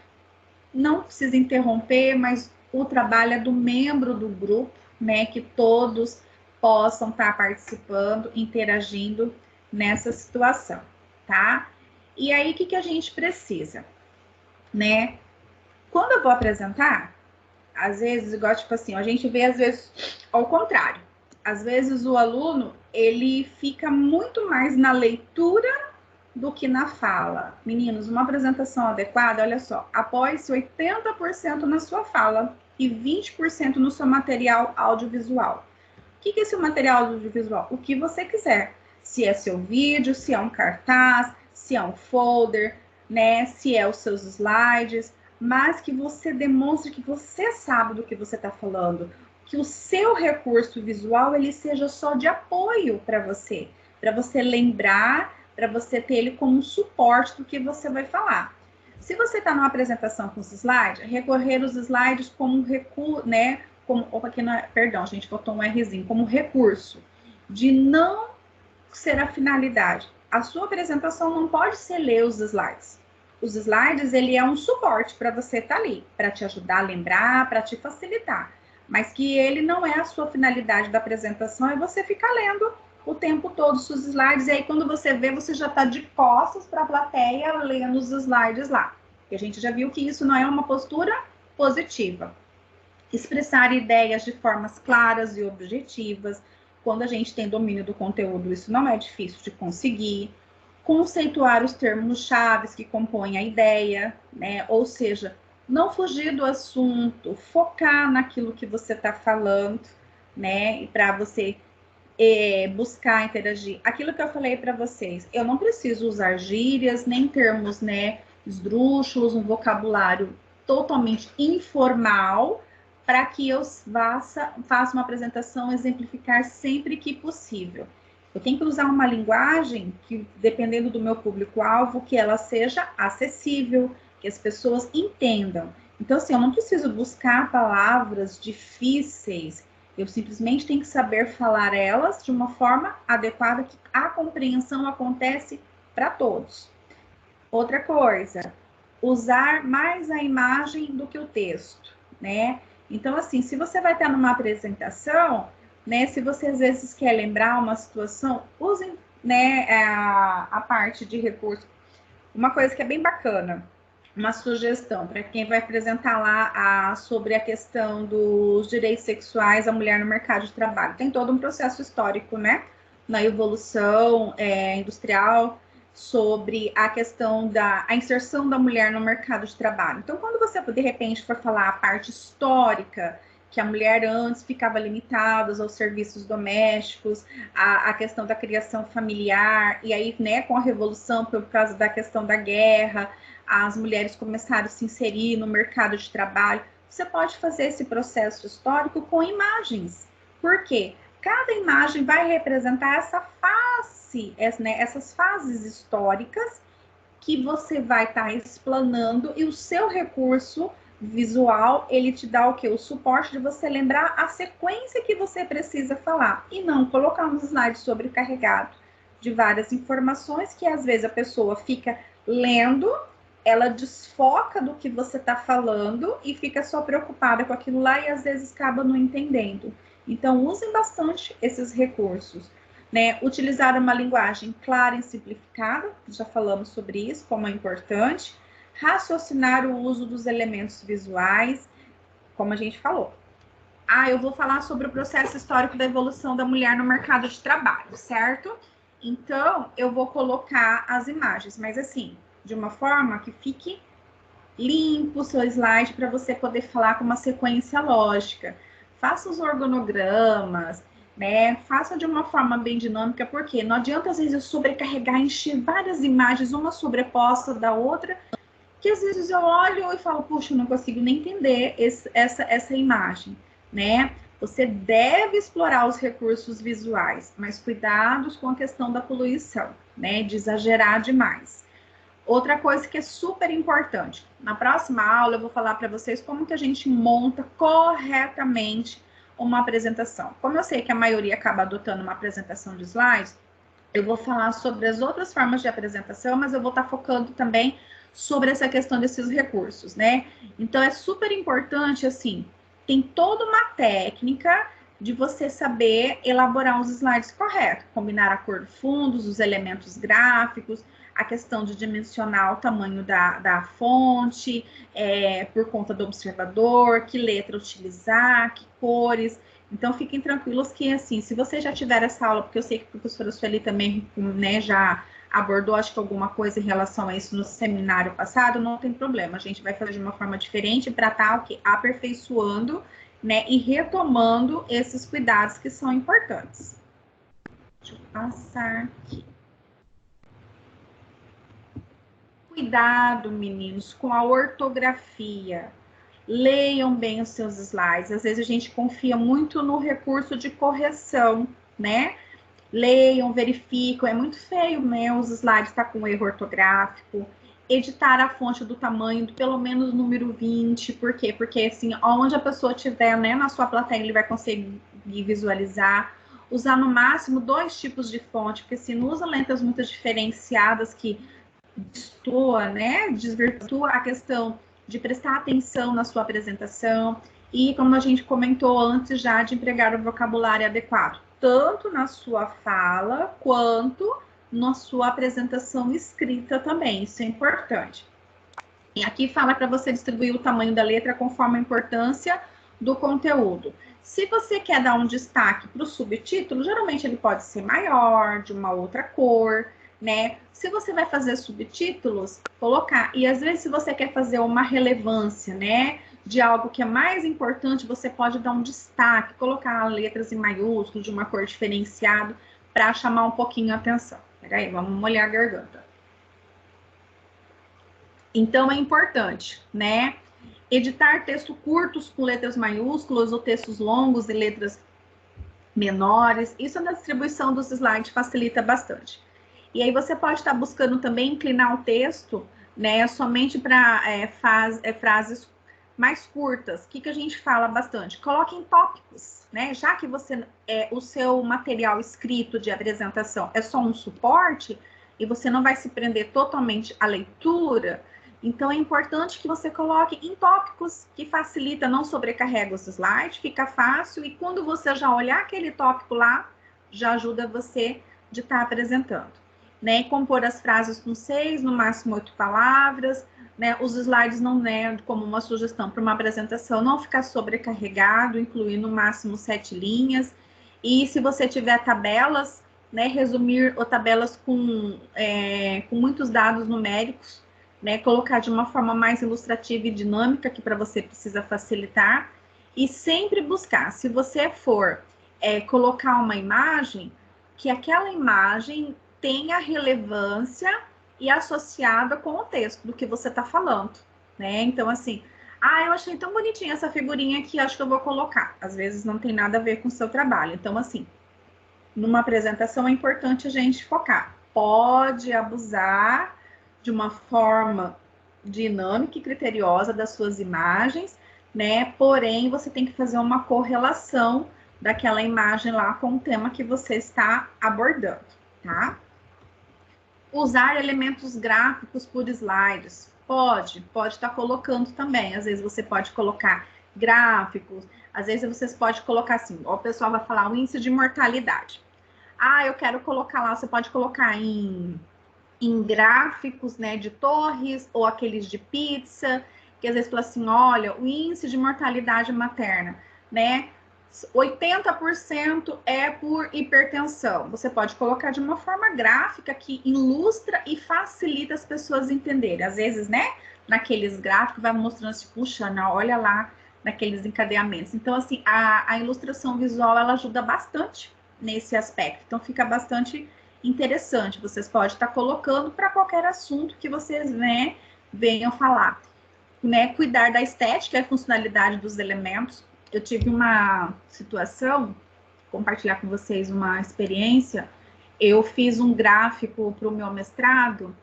S1: não precisa interromper, mas o trabalho é do membro do grupo, né, que todos possam estar participando, interagindo nessa situação, tá? E aí, o que a gente precisa, né? Quando eu vou apresentar, às vezes, igual, tipo assim, a gente vê, às vezes, ao contrário. Às vezes, o aluno, ele fica muito mais na leitura do que na fala. Meninos, uma apresentação adequada, olha só, apoie-se 80% na sua fala e 20% no seu material audiovisual. O que é esse material audiovisual? O que você quiser. Se é seu vídeo, se é um cartaz, se é um folder, né? Se é os seus slides, mas que você demonstre que você sabe do que você está falando, que o seu recurso visual ele seja só de apoio para você lembrar, para você ter ele como um suporte do que você vai falar. Se você está numa apresentação com os slides, recorrer os slides como recurso, né? Como, opa, aqui não é, perdão, gente, botou um Rzinho, como recurso, de não ser a finalidade. A sua apresentação não pode ser ler os slides. Os slides, ele é um suporte para você estar ali, para te ajudar a lembrar, para te facilitar. Mas que ele não é a sua finalidade da apresentação, é você ficar lendo o tempo todo os seus slides, e aí quando você vê, você já está de costas para a plateia lendo os slides lá. E a gente já viu que isso não é uma postura positiva. Expressar ideias de formas claras e objetivas. Quando a gente tem domínio do conteúdo, isso não é difícil de conseguir. Conceituar os termos-chave que compõem a ideia, né? Ou seja, não fugir do assunto, focar naquilo que você está falando, né? E para você buscar interagir. Aquilo que eu falei para vocês, eu não preciso usar gírias, nem termos, né, esdrúxulos, um vocabulário totalmente informal, para que eu faça uma apresentação exemplificar sempre que possível. Eu tenho que usar uma linguagem que, dependendo do meu público-alvo, que ela seja acessível, que as pessoas entendam. Então, assim, eu não preciso buscar palavras difíceis, eu simplesmente tenho que saber falar elas de uma forma adequada, que a compreensão acontece para todos. Outra coisa, usar mais a imagem do que o texto, né? Então, assim, se você vai estar numa apresentação, né? Se você às vezes quer lembrar uma situação, use, né, a parte de recurso. Uma coisa que é bem bacana, uma sugestão para quem vai apresentar lá sobre a questão dos direitos sexuais da mulher no mercado de trabalho. Tem todo um processo histórico, né? Na evolução industrial, sobre a questão da inserção da mulher no mercado de trabalho. Então, quando você, de repente, for falar a parte histórica, que a mulher antes ficava limitada aos serviços domésticos, a questão da criação familiar, e aí, né, com a revolução, por causa da questão da guerra, as mulheres começaram a se inserir no mercado de trabalho. Você pode fazer esse processo histórico com imagens. Por quê? Cada imagem vai representar essa face, né, essas fases históricas que você vai estar explanando, e o seu recurso visual, ele te dá o quê? O suporte de você lembrar a sequência que você precisa falar, e não colocar um slide sobrecarregado de várias informações que às vezes a pessoa fica lendo, ela desfoca do que você está falando e fica só preocupada com aquilo lá e às vezes acaba não entendendo. Então, usem bastante esses recursos, né? Utilizar uma linguagem clara e simplificada, já falamos sobre isso, como é importante. Raciocinar o uso dos elementos visuais, como a gente falou. Eu vou falar sobre o processo histórico da evolução da mulher no mercado de trabalho, certo? Então, eu vou colocar as imagens, mas assim, de uma forma que fique limpo o seu slide para você poder falar com uma sequência lógica. Faça os organogramas, né? Faça de uma forma bem dinâmica, porque não adianta às vezes eu sobrecarregar, encher várias imagens, uma sobreposta da outra, que às vezes eu olho e falo, puxa, eu não consigo nem entender essa imagem, né? Você deve explorar os recursos visuais, mas cuidados com a questão da poluição, né? De exagerar demais. Outra coisa que é super importante, na próxima aula eu vou falar para vocês como que a gente monta corretamente uma apresentação. Como eu sei que a maioria acaba adotando uma apresentação de slides, eu vou falar sobre as outras formas de apresentação, mas eu vou estar focando também sobre essa questão desses recursos, né? Então, é super importante, assim, tem toda uma técnica, de você saber elaborar os slides corretos, combinar a cor do fundo, os elementos gráficos, a questão de dimensionar o tamanho da fonte, por conta do observador, que letra utilizar, que cores. Então, fiquem tranquilos que, assim, se você já tiver essa aula, porque eu sei que a professora Sueli também, né, já abordou, acho que alguma coisa em relação a isso no seminário passado, não tem problema. A gente vai fazer de uma forma diferente para estar aperfeiçoando, né, e retomando esses cuidados que são importantes. Deixa eu passar aqui. Cuidado, meninos, com a ortografia. Leiam bem os seus slides. Às vezes a gente confia muito no recurso de correção, né? Leiam, verificam. É muito feio, né? Os slides tá com erro ortográfico. Editar a fonte do tamanho, pelo menos número 20. Por quê? Porque, assim, onde a pessoa estiver, né, na sua plateia, ele vai conseguir visualizar. Usar no máximo 2 tipos de fonte, porque se não usa letras muito diferenciadas que destoa, né, desvirtua a questão de prestar atenção na sua apresentação e, como a gente comentou antes já, de empregar o vocabulário adequado, tanto na sua fala quanto na sua apresentação escrita também, isso é importante. E aqui fala para você distribuir o tamanho da letra conforme a importância do conteúdo. Se você quer dar um destaque para o subtítulo, geralmente ele pode ser maior, de uma outra cor, né? Se você vai fazer subtítulos, colocar. E às vezes, se você quer fazer uma relevância, né, de algo que é mais importante, você pode dar um destaque, colocar letras em maiúsculo, de uma cor diferenciada, para chamar um pouquinho a atenção. Peraí, vamos molhar a garganta. Então, é importante, né? Editar textos curtos com letras maiúsculas ou textos longos e letras menores. Isso na distribuição dos slides facilita bastante. E aí você pode estar buscando também inclinar o texto, né, somente para frases mais curtas. O que a gente fala bastante? Coloque em tópicos, né? Já que você o seu material escrito de apresentação é só um suporte e você não vai se prender totalmente à leitura, então é importante que você coloque em tópicos que facilita, não sobrecarrega os slides, fica fácil e quando você já olhar aquele tópico lá, já ajuda você de estar apresentando. Né, compor as frases com 6, no máximo 8 palavras, né, os slides não, né, como uma sugestão para uma apresentação, não ficar sobrecarregado, incluir no máximo 7 linhas, e se você tiver tabelas, né, resumir tabelas com muitos dados numéricos, né, colocar de uma forma mais ilustrativa e dinâmica, que para você precisa facilitar, e sempre buscar, se você for colocar uma imagem, que aquela imagem tenha relevância e associada com o texto do que você está falando, né? Então, assim, eu achei tão bonitinha essa figurinha aqui, acho que eu vou colocar. Às vezes não tem nada a ver com o seu trabalho. Então, assim, numa apresentação é importante a gente focar. Pode abusar de uma forma dinâmica e criteriosa das suas imagens, né? Porém, você tem que fazer uma correlação daquela imagem lá com o tema que você está abordando, tá? Usar elementos gráficos por slides. Pode estar colocando também. Às vezes você pode colocar gráficos, às vezes vocês podem colocar assim, o pessoal vai falar o índice de mortalidade. Eu quero colocar lá, você pode colocar em gráficos, né, de torres ou aqueles de pizza, que às vezes fala assim, olha, o índice de mortalidade materna, né, 80% é por hipertensão. Você pode colocar de uma forma gráfica que ilustra e facilita as pessoas entenderem. Às vezes, né, naqueles gráficos vai mostrando assim, puxa, olha lá, naqueles encadeamentos. Então, assim, a ilustração visual, ela ajuda bastante nesse aspecto. Então, fica bastante interessante. Vocês podem estar colocando para qualquer assunto que vocês, né, venham falar. Né, cuidar da estética e funcionalidade dos elementos. Eu tive uma situação, compartilhar com vocês uma experiência. Eu fiz um gráfico para o meu mestrado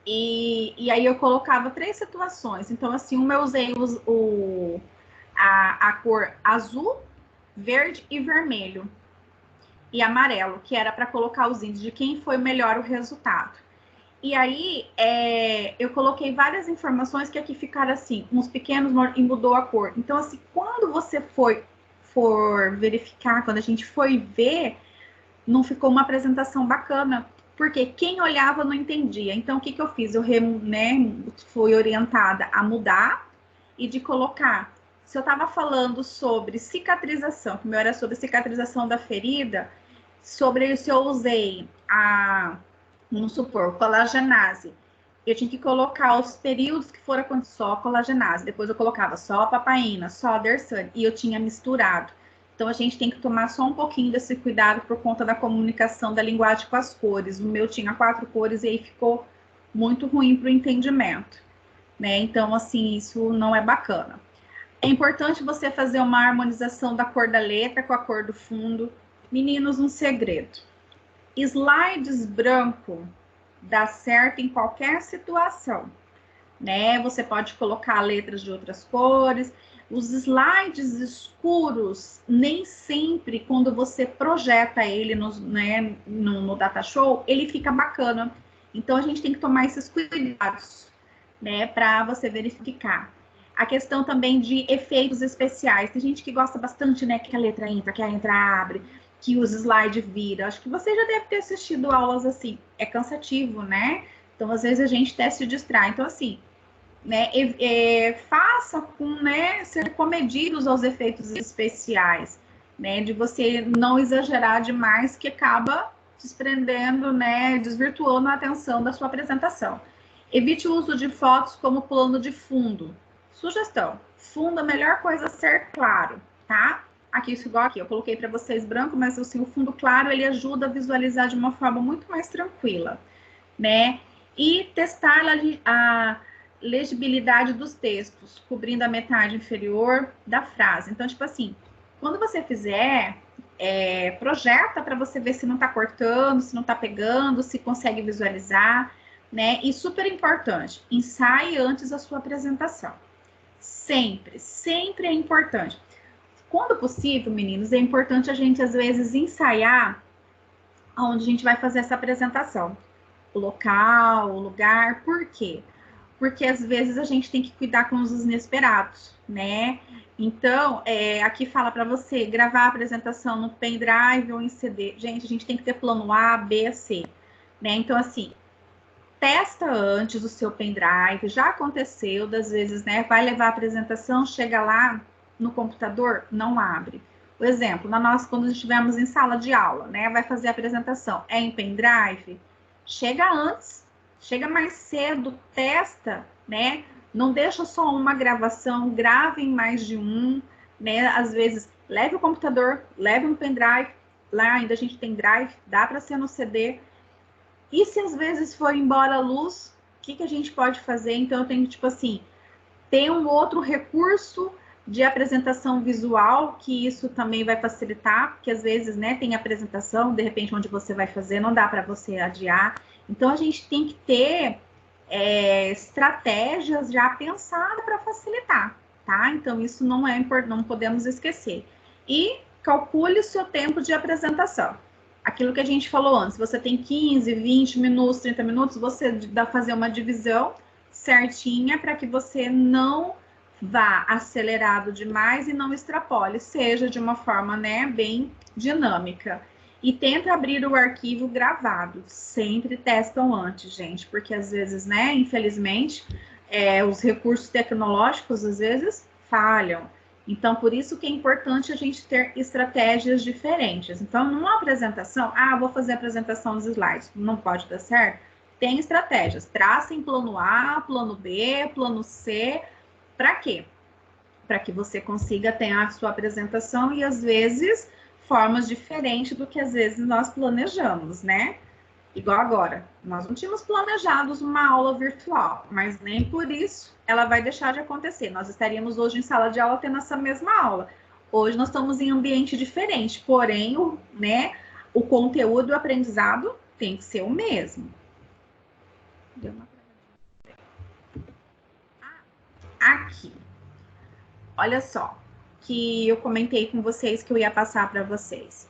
S1: e aí eu colocava 3 situações. Então, assim, eu usei a cor azul, verde e vermelho. E amarelo, que era para colocar os índices de quem foi melhor o resultado. E aí, eu coloquei várias informações que aqui ficaram assim, uns pequenos e mudou a cor. Então, assim, quando você for verificar, quando a gente foi ver, não ficou uma apresentação bacana, porque quem olhava não entendia. Então, o que eu fiz? Eu fui orientada a mudar e de colocar. Se eu estava falando sobre cicatrização, que o meu era sobre cicatrização da ferida, sobre se eu usei vamos supor, colagenase, eu tinha que colocar os períodos que foram só colagenase, depois eu colocava só papaina, só Dersane, e eu tinha misturado. Então, a gente tem que tomar só um pouquinho desse cuidado por conta da comunicação da linguagem com as cores. O meu tinha 4 cores e aí ficou muito ruim para o entendimento, né? Então, assim, isso não é bacana. É importante você fazer uma harmonização da cor da letra com a cor do fundo. Meninos, um segredo. Slides branco dá certo em qualquer situação, né? Você pode colocar letras de outras cores. Os slides escuros, nem sempre, quando você projeta ele no Data Show, ele fica bacana. Então, a gente tem que tomar esses cuidados, né, para você verificar. A questão também de efeitos especiais. Tem gente que gosta bastante, né, que a letra entra, que a letra abre, que os slides viram. Acho que você já deve ter assistido aulas assim. É cansativo, né? Então, às vezes, a gente até se distrai. Então, assim, né, faça com, né, ser comedidos aos efeitos especiais, né, de você não exagerar demais, que acaba desprendendo, né, desvirtuando a atenção da sua apresentação. Evite o uso de fotos como plano de fundo. Sugestão: fundo, a melhor coisa é ser claro, tá? Aqui, isso igual aqui, eu coloquei para vocês branco, mas assim, o fundo claro, ele ajuda a visualizar de uma forma muito mais tranquila, né? E testar a legibilidade dos textos, cobrindo a metade inferior da frase. Então, tipo assim, quando você fizer, projeta para você ver se não está cortando, se não está pegando, se consegue visualizar, né? E super importante, ensaie antes a sua apresentação. Sempre, sempre é importante. Quando possível, meninos, é importante a gente, às vezes, ensaiar onde a gente vai fazer essa apresentação. O local, o lugar, por quê? Porque às vezes a gente tem que cuidar com os inesperados, né? Então, aqui fala para você gravar a apresentação no pendrive ou em CD. Gente, a gente tem que ter plano A, B, C, né? Então, assim, testa antes o seu pendrive. Já aconteceu das vezes, né? Vai levar a apresentação, chega lá no computador, não abre. Por exemplo, quando estivermos em sala de aula, né? Vai fazer a apresentação, em pendrive, chega antes. Chega mais cedo, testa, né? Não deixa só uma gravação, grave em mais de um, né? Às vezes, leve o computador, leve um pendrive, lá ainda a gente tem drive, dá para ser no CD. E se às vezes for embora a luz, o que a gente pode fazer? Então, eu tenho, tipo assim, ter um outro recurso de apresentação visual, que isso também vai facilitar, porque às vezes, né, tem apresentação, de repente, onde você vai fazer, não dá para você adiar. Então, a gente tem que ter estratégias já pensadas para facilitar, tá? Então, isso não podemos esquecer. E calcule o seu tempo de apresentação. Aquilo que a gente falou antes, você tem 15, 20 minutos, 30 minutos, você dá fazer uma divisão certinha para que você não vá acelerado demais e não extrapole, seja de uma forma, né, bem dinâmica. E tenta abrir o arquivo gravado. Sempre testam antes, gente, porque às vezes, né, infelizmente, os recursos tecnológicos às vezes falham. Então, por isso que é importante a gente ter estratégias diferentes. Então, numa apresentação, vou fazer a apresentação dos slides, não pode dar certo? Tem estratégias. Tracem plano A, plano B, plano C. Para quê? Para que você consiga ter a sua apresentação e, às vezes, formas diferentes do que às vezes nós planejamos, né? Igual agora, nós não tínhamos planejado uma aula virtual, mas nem por isso ela vai deixar de acontecer. Nós estaríamos hoje em sala de aula tendo essa mesma aula. Hoje nós estamos em ambiente diferente, porém, o conteúdo e o aprendizado tem que ser o mesmo. Deu uma aqui. Olha só, que eu comentei com vocês que eu ia passar para vocês.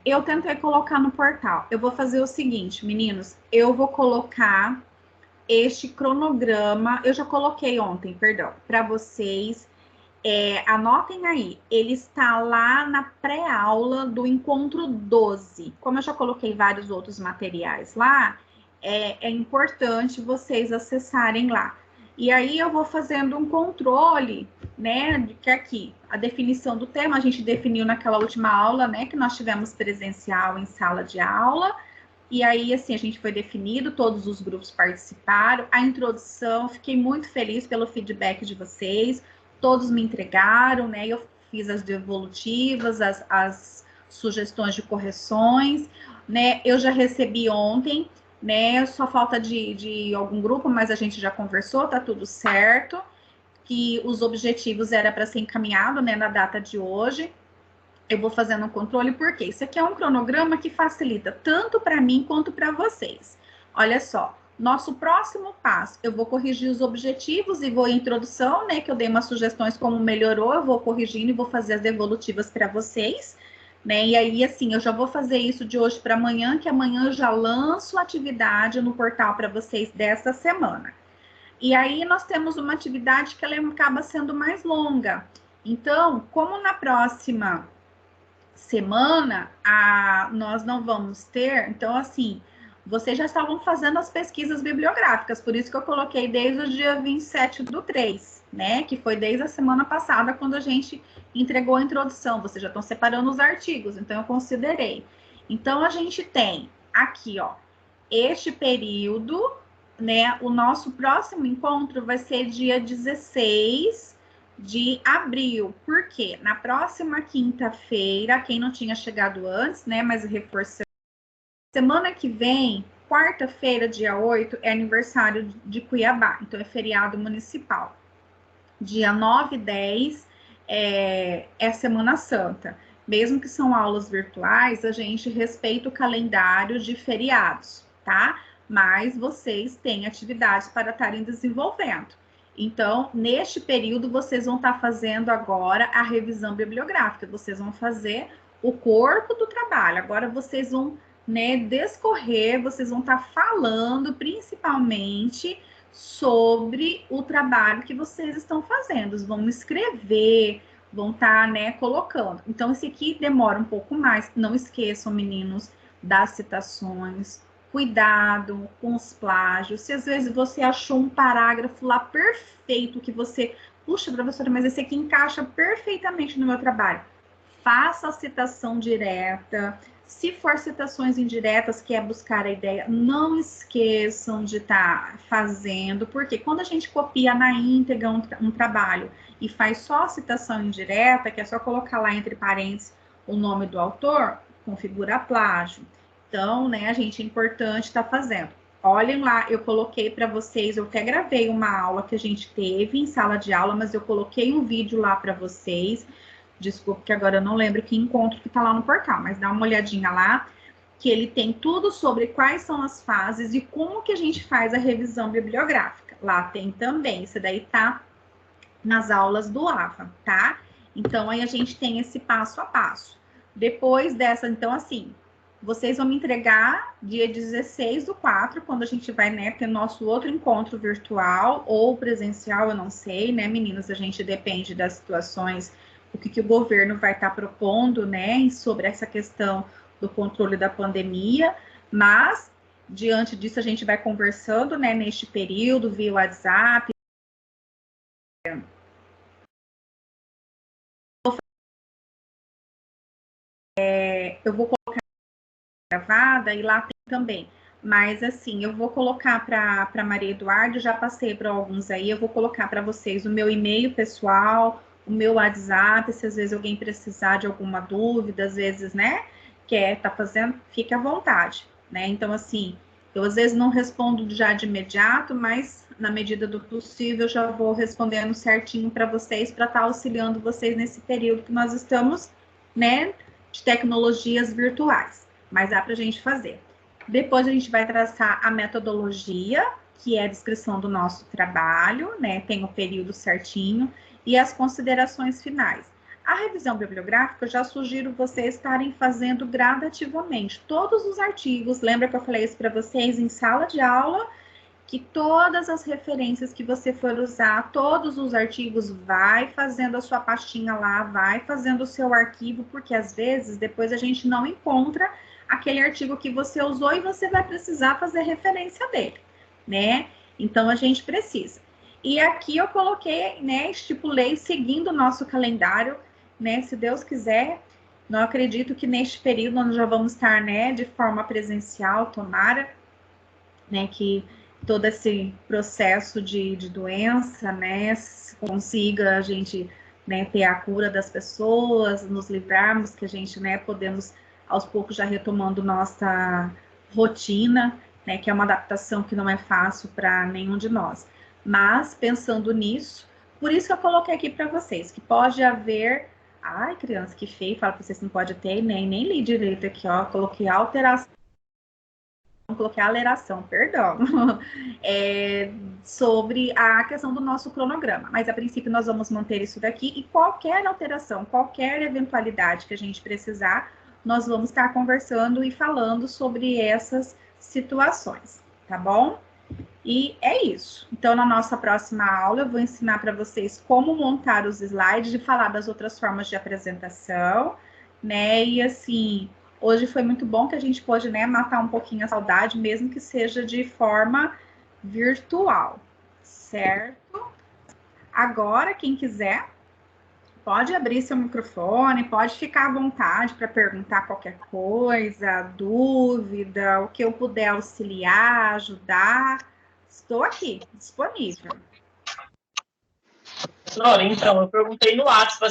S1: Eu tentei colocar no portal. Eu vou fazer o seguinte, meninos. Eu vou colocar este cronograma. Eu já coloquei ontem, perdão, para vocês. anotem aí, ele está lá na pré-aula do encontro 12. Como eu já coloquei vários outros materiais lá, é importante vocês acessarem lá. E aí eu vou fazendo um controle, né, de que aqui, a definição do tema, a gente definiu naquela última aula, né, que nós tivemos presencial em sala de aula, e aí, assim, a gente foi definido, todos os grupos participaram, a introdução, fiquei muito feliz pelo feedback de vocês, todos me entregaram, né, eu fiz as devolutivas, as sugestões de correções, né, eu já recebi ontem, né, só falta de algum grupo, mas a gente já conversou, tá tudo certo, que os objetivos era para ser encaminhado, né, na data de hoje. Eu vou fazendo um controle, porque isso aqui é um cronograma que facilita tanto para mim quanto para vocês. Olha só, nosso próximo passo, eu vou corrigir os objetivos e vou em introdução, né, que eu dei umas sugestões como melhorou, eu vou corrigindo e vou fazer as devolutivas para vocês, né, e aí, assim, eu já vou fazer isso de hoje para amanhã, que amanhã eu já lanço a atividade no portal para vocês dessa semana. E aí, nós temos uma atividade que ela acaba sendo mais longa. Então, como na próxima semana, nós não vamos ter, então assim, vocês já estavam fazendo as pesquisas bibliográficas, por isso que eu coloquei desde o dia 27/3, né, que foi desde a semana passada, quando a gente entregou a introdução, vocês já estão separando os artigos, então eu considerei. Então, a gente tem aqui, ó, este período, né, o nosso próximo encontro vai ser dia 16 de abril, porque na próxima quinta-feira, quem não tinha chegado antes, né, mas reforçando, semana que vem, quarta-feira, dia 8, é aniversário de Cuiabá, então é feriado municipal. Dia 9 e 10 é Semana Santa. Mesmo que são aulas virtuais, a gente respeita o calendário de feriados, tá? Mas vocês têm atividades para estarem desenvolvendo. Então, neste período, vocês vão estar fazendo agora a revisão bibliográfica, vocês vão fazer o corpo do trabalho. Agora, vocês vão, né, descorrer, vocês vão estar falando, principalmente, sobre o trabalho que vocês estão fazendo. Vão escrever, vão estar, né, colocando. Então, esse aqui demora um pouco mais. Não esqueçam, meninos, das citações. Cuidado com os plágios. Se às vezes você achou um parágrafo lá perfeito que você, puxa, professora, mas esse aqui encaixa perfeitamente no meu trabalho. Faça a citação direta. Se for citações indiretas, que é buscar a ideia, não esqueçam de estar fazendo, porque quando a gente copia na íntegra um trabalho e faz só a citação indireta, que é só colocar lá entre parênteses o nome do autor, configura plágio. Então, né, a gente é importante estar fazendo. Olhem lá, eu coloquei para vocês, eu até gravei uma aula que a gente teve em sala de aula, mas eu coloquei um vídeo lá para vocês. Desculpa que agora eu não lembro que encontro que tá lá no portal, mas dá uma olhadinha lá, que ele tem tudo sobre quais são as fases e como que a gente faz a revisão bibliográfica. Lá tem também, isso daí tá nas aulas do AVA, tá? Então, aí a gente tem esse passo a passo. Depois dessa, então, assim, vocês vão me entregar dia 16/4, quando a gente vai, né, ter nosso outro encontro virtual ou presencial, eu não sei, né, meninas? A gente depende das situações, o que o governo vai estar propondo, né, sobre essa questão do controle da pandemia, mas, diante disso, a gente vai conversando, né, neste período, via WhatsApp. Eu vou colocar gravada e lá tem também. Mas, assim, eu vou colocar para Maria Eduarda, já passei para alguns aí, eu vou colocar para vocês o meu e-mail pessoal, o meu WhatsApp, se às vezes alguém precisar de alguma dúvida, às vezes, né, quer tá fazendo, fique à vontade, né? Então, assim, eu às vezes não respondo já de imediato, mas na medida do possível eu já vou respondendo certinho para vocês, para estar auxiliando vocês nesse período que nós estamos, né, de tecnologias virtuais. Mas dá para a gente fazer. Depois a gente vai traçar a metodologia, que é a descrição do nosso trabalho, né? Tem o período certinho, e as considerações finais. A revisão bibliográfica, eu já sugiro vocês estarem fazendo gradativamente todos os artigos. Lembra que eu falei isso para vocês em sala de aula? que todas as referências que você for usar, todos os artigos, vai fazendo a sua pastinha lá, vai fazendo o seu arquivo, porque às vezes depois a gente não encontra aquele artigo que você usou e você vai precisar fazer referência dele, né? Então a gente precisa. E aqui eu coloquei, né, estipulei seguindo o nosso calendário, né, se Deus quiser. Não acredito que neste período nós já vamos estar, né, de forma presencial, tomara, né, que todo esse processo de doença, né, consiga a gente, né, ter a cura das pessoas, nos livrarmos, que a gente, né, podemos aos poucos já retomando nossa rotina, né, que é uma adaptação que não é fácil para nenhum de nós. Mas pensando nisso, por isso que eu coloquei aqui para vocês, que pode haver. Ai, criança, que feio, fala para vocês que não pode ter, nem li direito aqui, ó. Coloquei alteração, coloquei aleração, perdão, sobre a questão do nosso cronograma. Mas a princípio nós vamos manter isso daqui e qualquer alteração, qualquer eventualidade que a gente precisar, nós vamos estar conversando e falando sobre essas situações, tá bom? E é isso. Então, na nossa próxima aula, eu vou ensinar para vocês como montar os slides e falar das outras formas de apresentação, né? E assim, hoje foi muito bom que a gente pôde, né, matar um pouquinho a saudade, mesmo que seja de forma virtual, certo? Agora, quem quiser, pode abrir seu microfone, pode ficar à vontade para perguntar qualquer coisa, dúvida, o que eu puder auxiliar, ajudar. Estou aqui, disponível.
S6: Professora, então, eu perguntei no WhatsApp para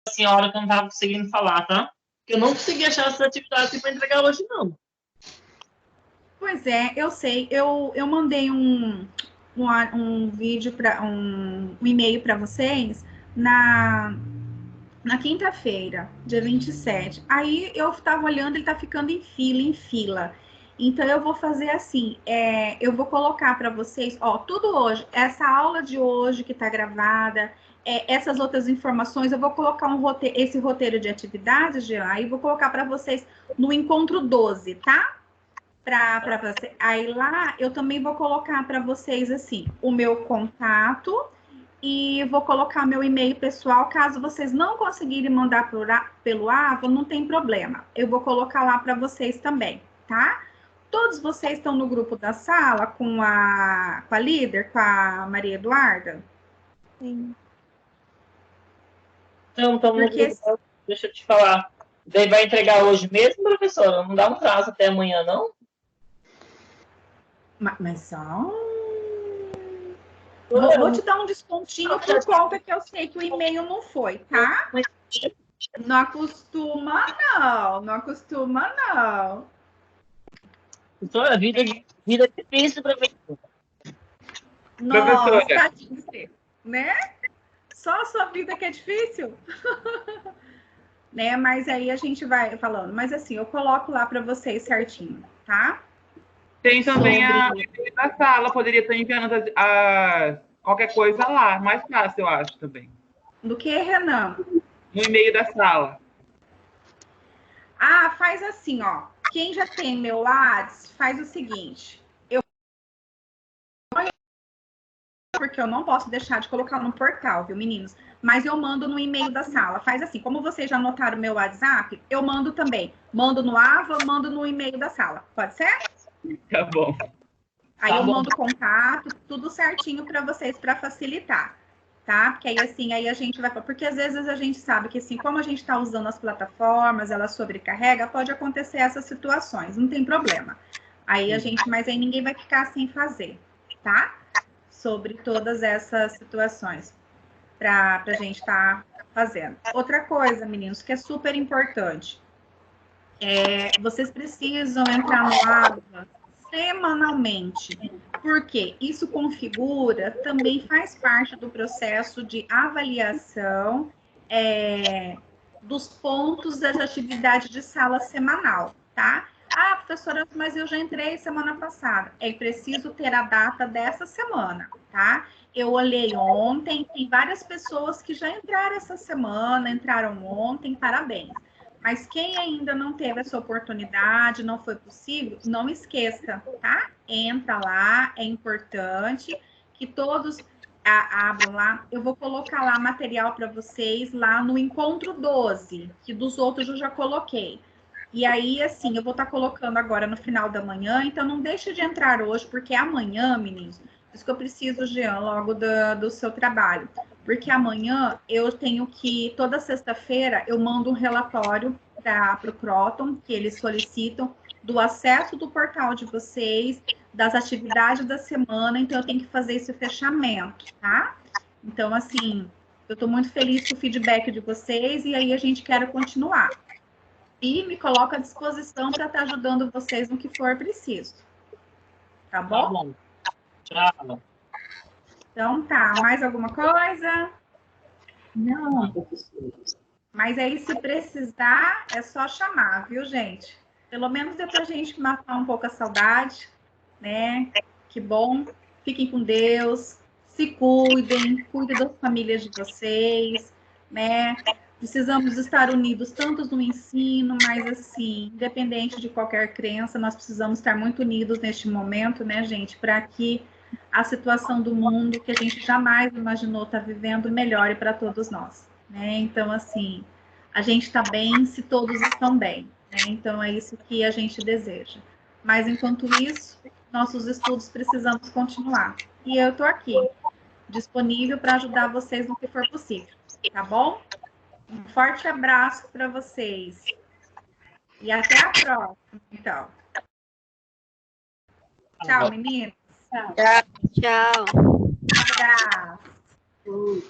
S6: a senhora que eu não estava conseguindo falar, tá? Que eu não consegui achar essas atividades para entregar hoje, não.
S1: Pois é, eu sei. Eu mandei um vídeo, um e-mail para vocês na quinta-feira, dia 27. Aí eu estava olhando, ele está ficando em fila. Então, eu vou fazer assim, eu vou colocar para vocês, ó, tudo hoje, essa aula de hoje que está gravada, essas outras informações, eu vou colocar esse roteiro de atividades, Jean, e vou colocar para vocês no encontro 12, tá? Para você. Aí lá, eu também vou colocar para vocês, assim, o meu contato e vou colocar meu e-mail pessoal, caso vocês não conseguirem mandar pelo AVA, não tem problema. Eu vou colocar lá para vocês também, tá? Todos vocês estão no grupo da sala com a líder, com a Maria Eduarda?
S4: Sim.
S6: Então,
S1: Porque...
S6: deixa eu te falar. Daí vai entregar hoje mesmo, professora? Não dá um prazo até amanhã, não?
S1: Mas só... Vou te dar um descontinho por conta que eu sei que o e-mail não foi, tá? Não acostuma, não. Não acostuma, não.
S6: Professora, vida difícil, professora.
S1: Nossa, tadinho, né? Só a sua vida que é difícil? Né? Mas aí a gente vai falando. Mas assim, eu coloco lá para vocês certinho, tá?
S7: Tem também a sala, poderia estar enviando qualquer coisa lá, mais fácil, eu acho, também.
S1: Do que, Renan?
S7: No e-mail da sala.
S1: Ah, faz assim, ó. Quem já tem meu WhatsApp, faz o seguinte. Porque eu não posso deixar de colocar no portal, viu, meninos? Mas eu mando no e-mail da sala. Faz assim, como vocês já anotaram o meu WhatsApp, eu mando também. Mando no AVA, mando no e-mail da sala. Pode ser?
S7: Tá bom.
S1: Aí eu mando contato, tudo certinho para vocês, para facilitar, tá? Porque aí assim, aí a gente vai... Porque às vezes a gente sabe que assim, como a gente está usando as plataformas, ela sobrecarrega, pode acontecer essas situações, não tem problema. Aí a gente... Mas aí ninguém vai ficar sem fazer, tá? Sobre todas essas situações para a gente estar fazendo. Outra coisa, meninos, que é super importante, vocês precisam entrar no AVA semanalmente, porque isso configura, também faz parte do processo de avaliação dos pontos das atividades de sala semanal, tá? Ah, professora, mas eu já entrei semana passada. É preciso ter a data dessa semana, tá? Eu olhei ontem, tem várias pessoas que já entraram essa semana, entraram ontem, parabéns. Mas quem ainda não teve essa oportunidade, não foi possível, não esqueça, tá? Entra lá, é importante que todos abram lá. Eu vou colocar lá material para vocês lá no Encontro 12, que dos outros eu já coloquei. E aí, assim, eu vou estar colocando agora no final da manhã, então não deixa de entrar hoje, porque amanhã, meninos, isso que eu preciso, Jean, logo do seu trabalho. Porque amanhã eu tenho que, toda sexta-feira, eu mando um relatório para o Croton, que eles solicitam, do acesso do portal de vocês, das atividades da semana, então eu tenho que fazer esse fechamento, tá? Então, assim, eu estou muito feliz com o feedback de vocês e aí a gente quer continuar. E me coloco à disposição para estar ajudando vocês no que for preciso. Tá bom?
S6: Tá bom. Tchau.
S1: Então tá, mais alguma coisa?
S6: Não, professor.
S1: Mas aí, se precisar, é só chamar, viu, gente? Pelo menos deu pra gente matar um pouco a saudade, né? Que bom. Fiquem com Deus, se cuidem das famílias de vocês, né? Precisamos estar unidos tanto no ensino, mas assim, independente de qualquer crença, nós precisamos estar muito unidos neste momento, né, gente? Para que a situação do mundo, que a gente jamais imaginou estar vivendo, melhore para todos nós, né? Então, assim, a gente está bem se todos estão bem, né? Então, é isso que a gente deseja. Mas, enquanto isso, nossos estudos precisamos continuar. E eu estou aqui, disponível para ajudar vocês no que for possível, tá bom? Um forte abraço para vocês. E até a próxima, então. Tchau, meninas.
S5: Tchau.
S1: Abraço.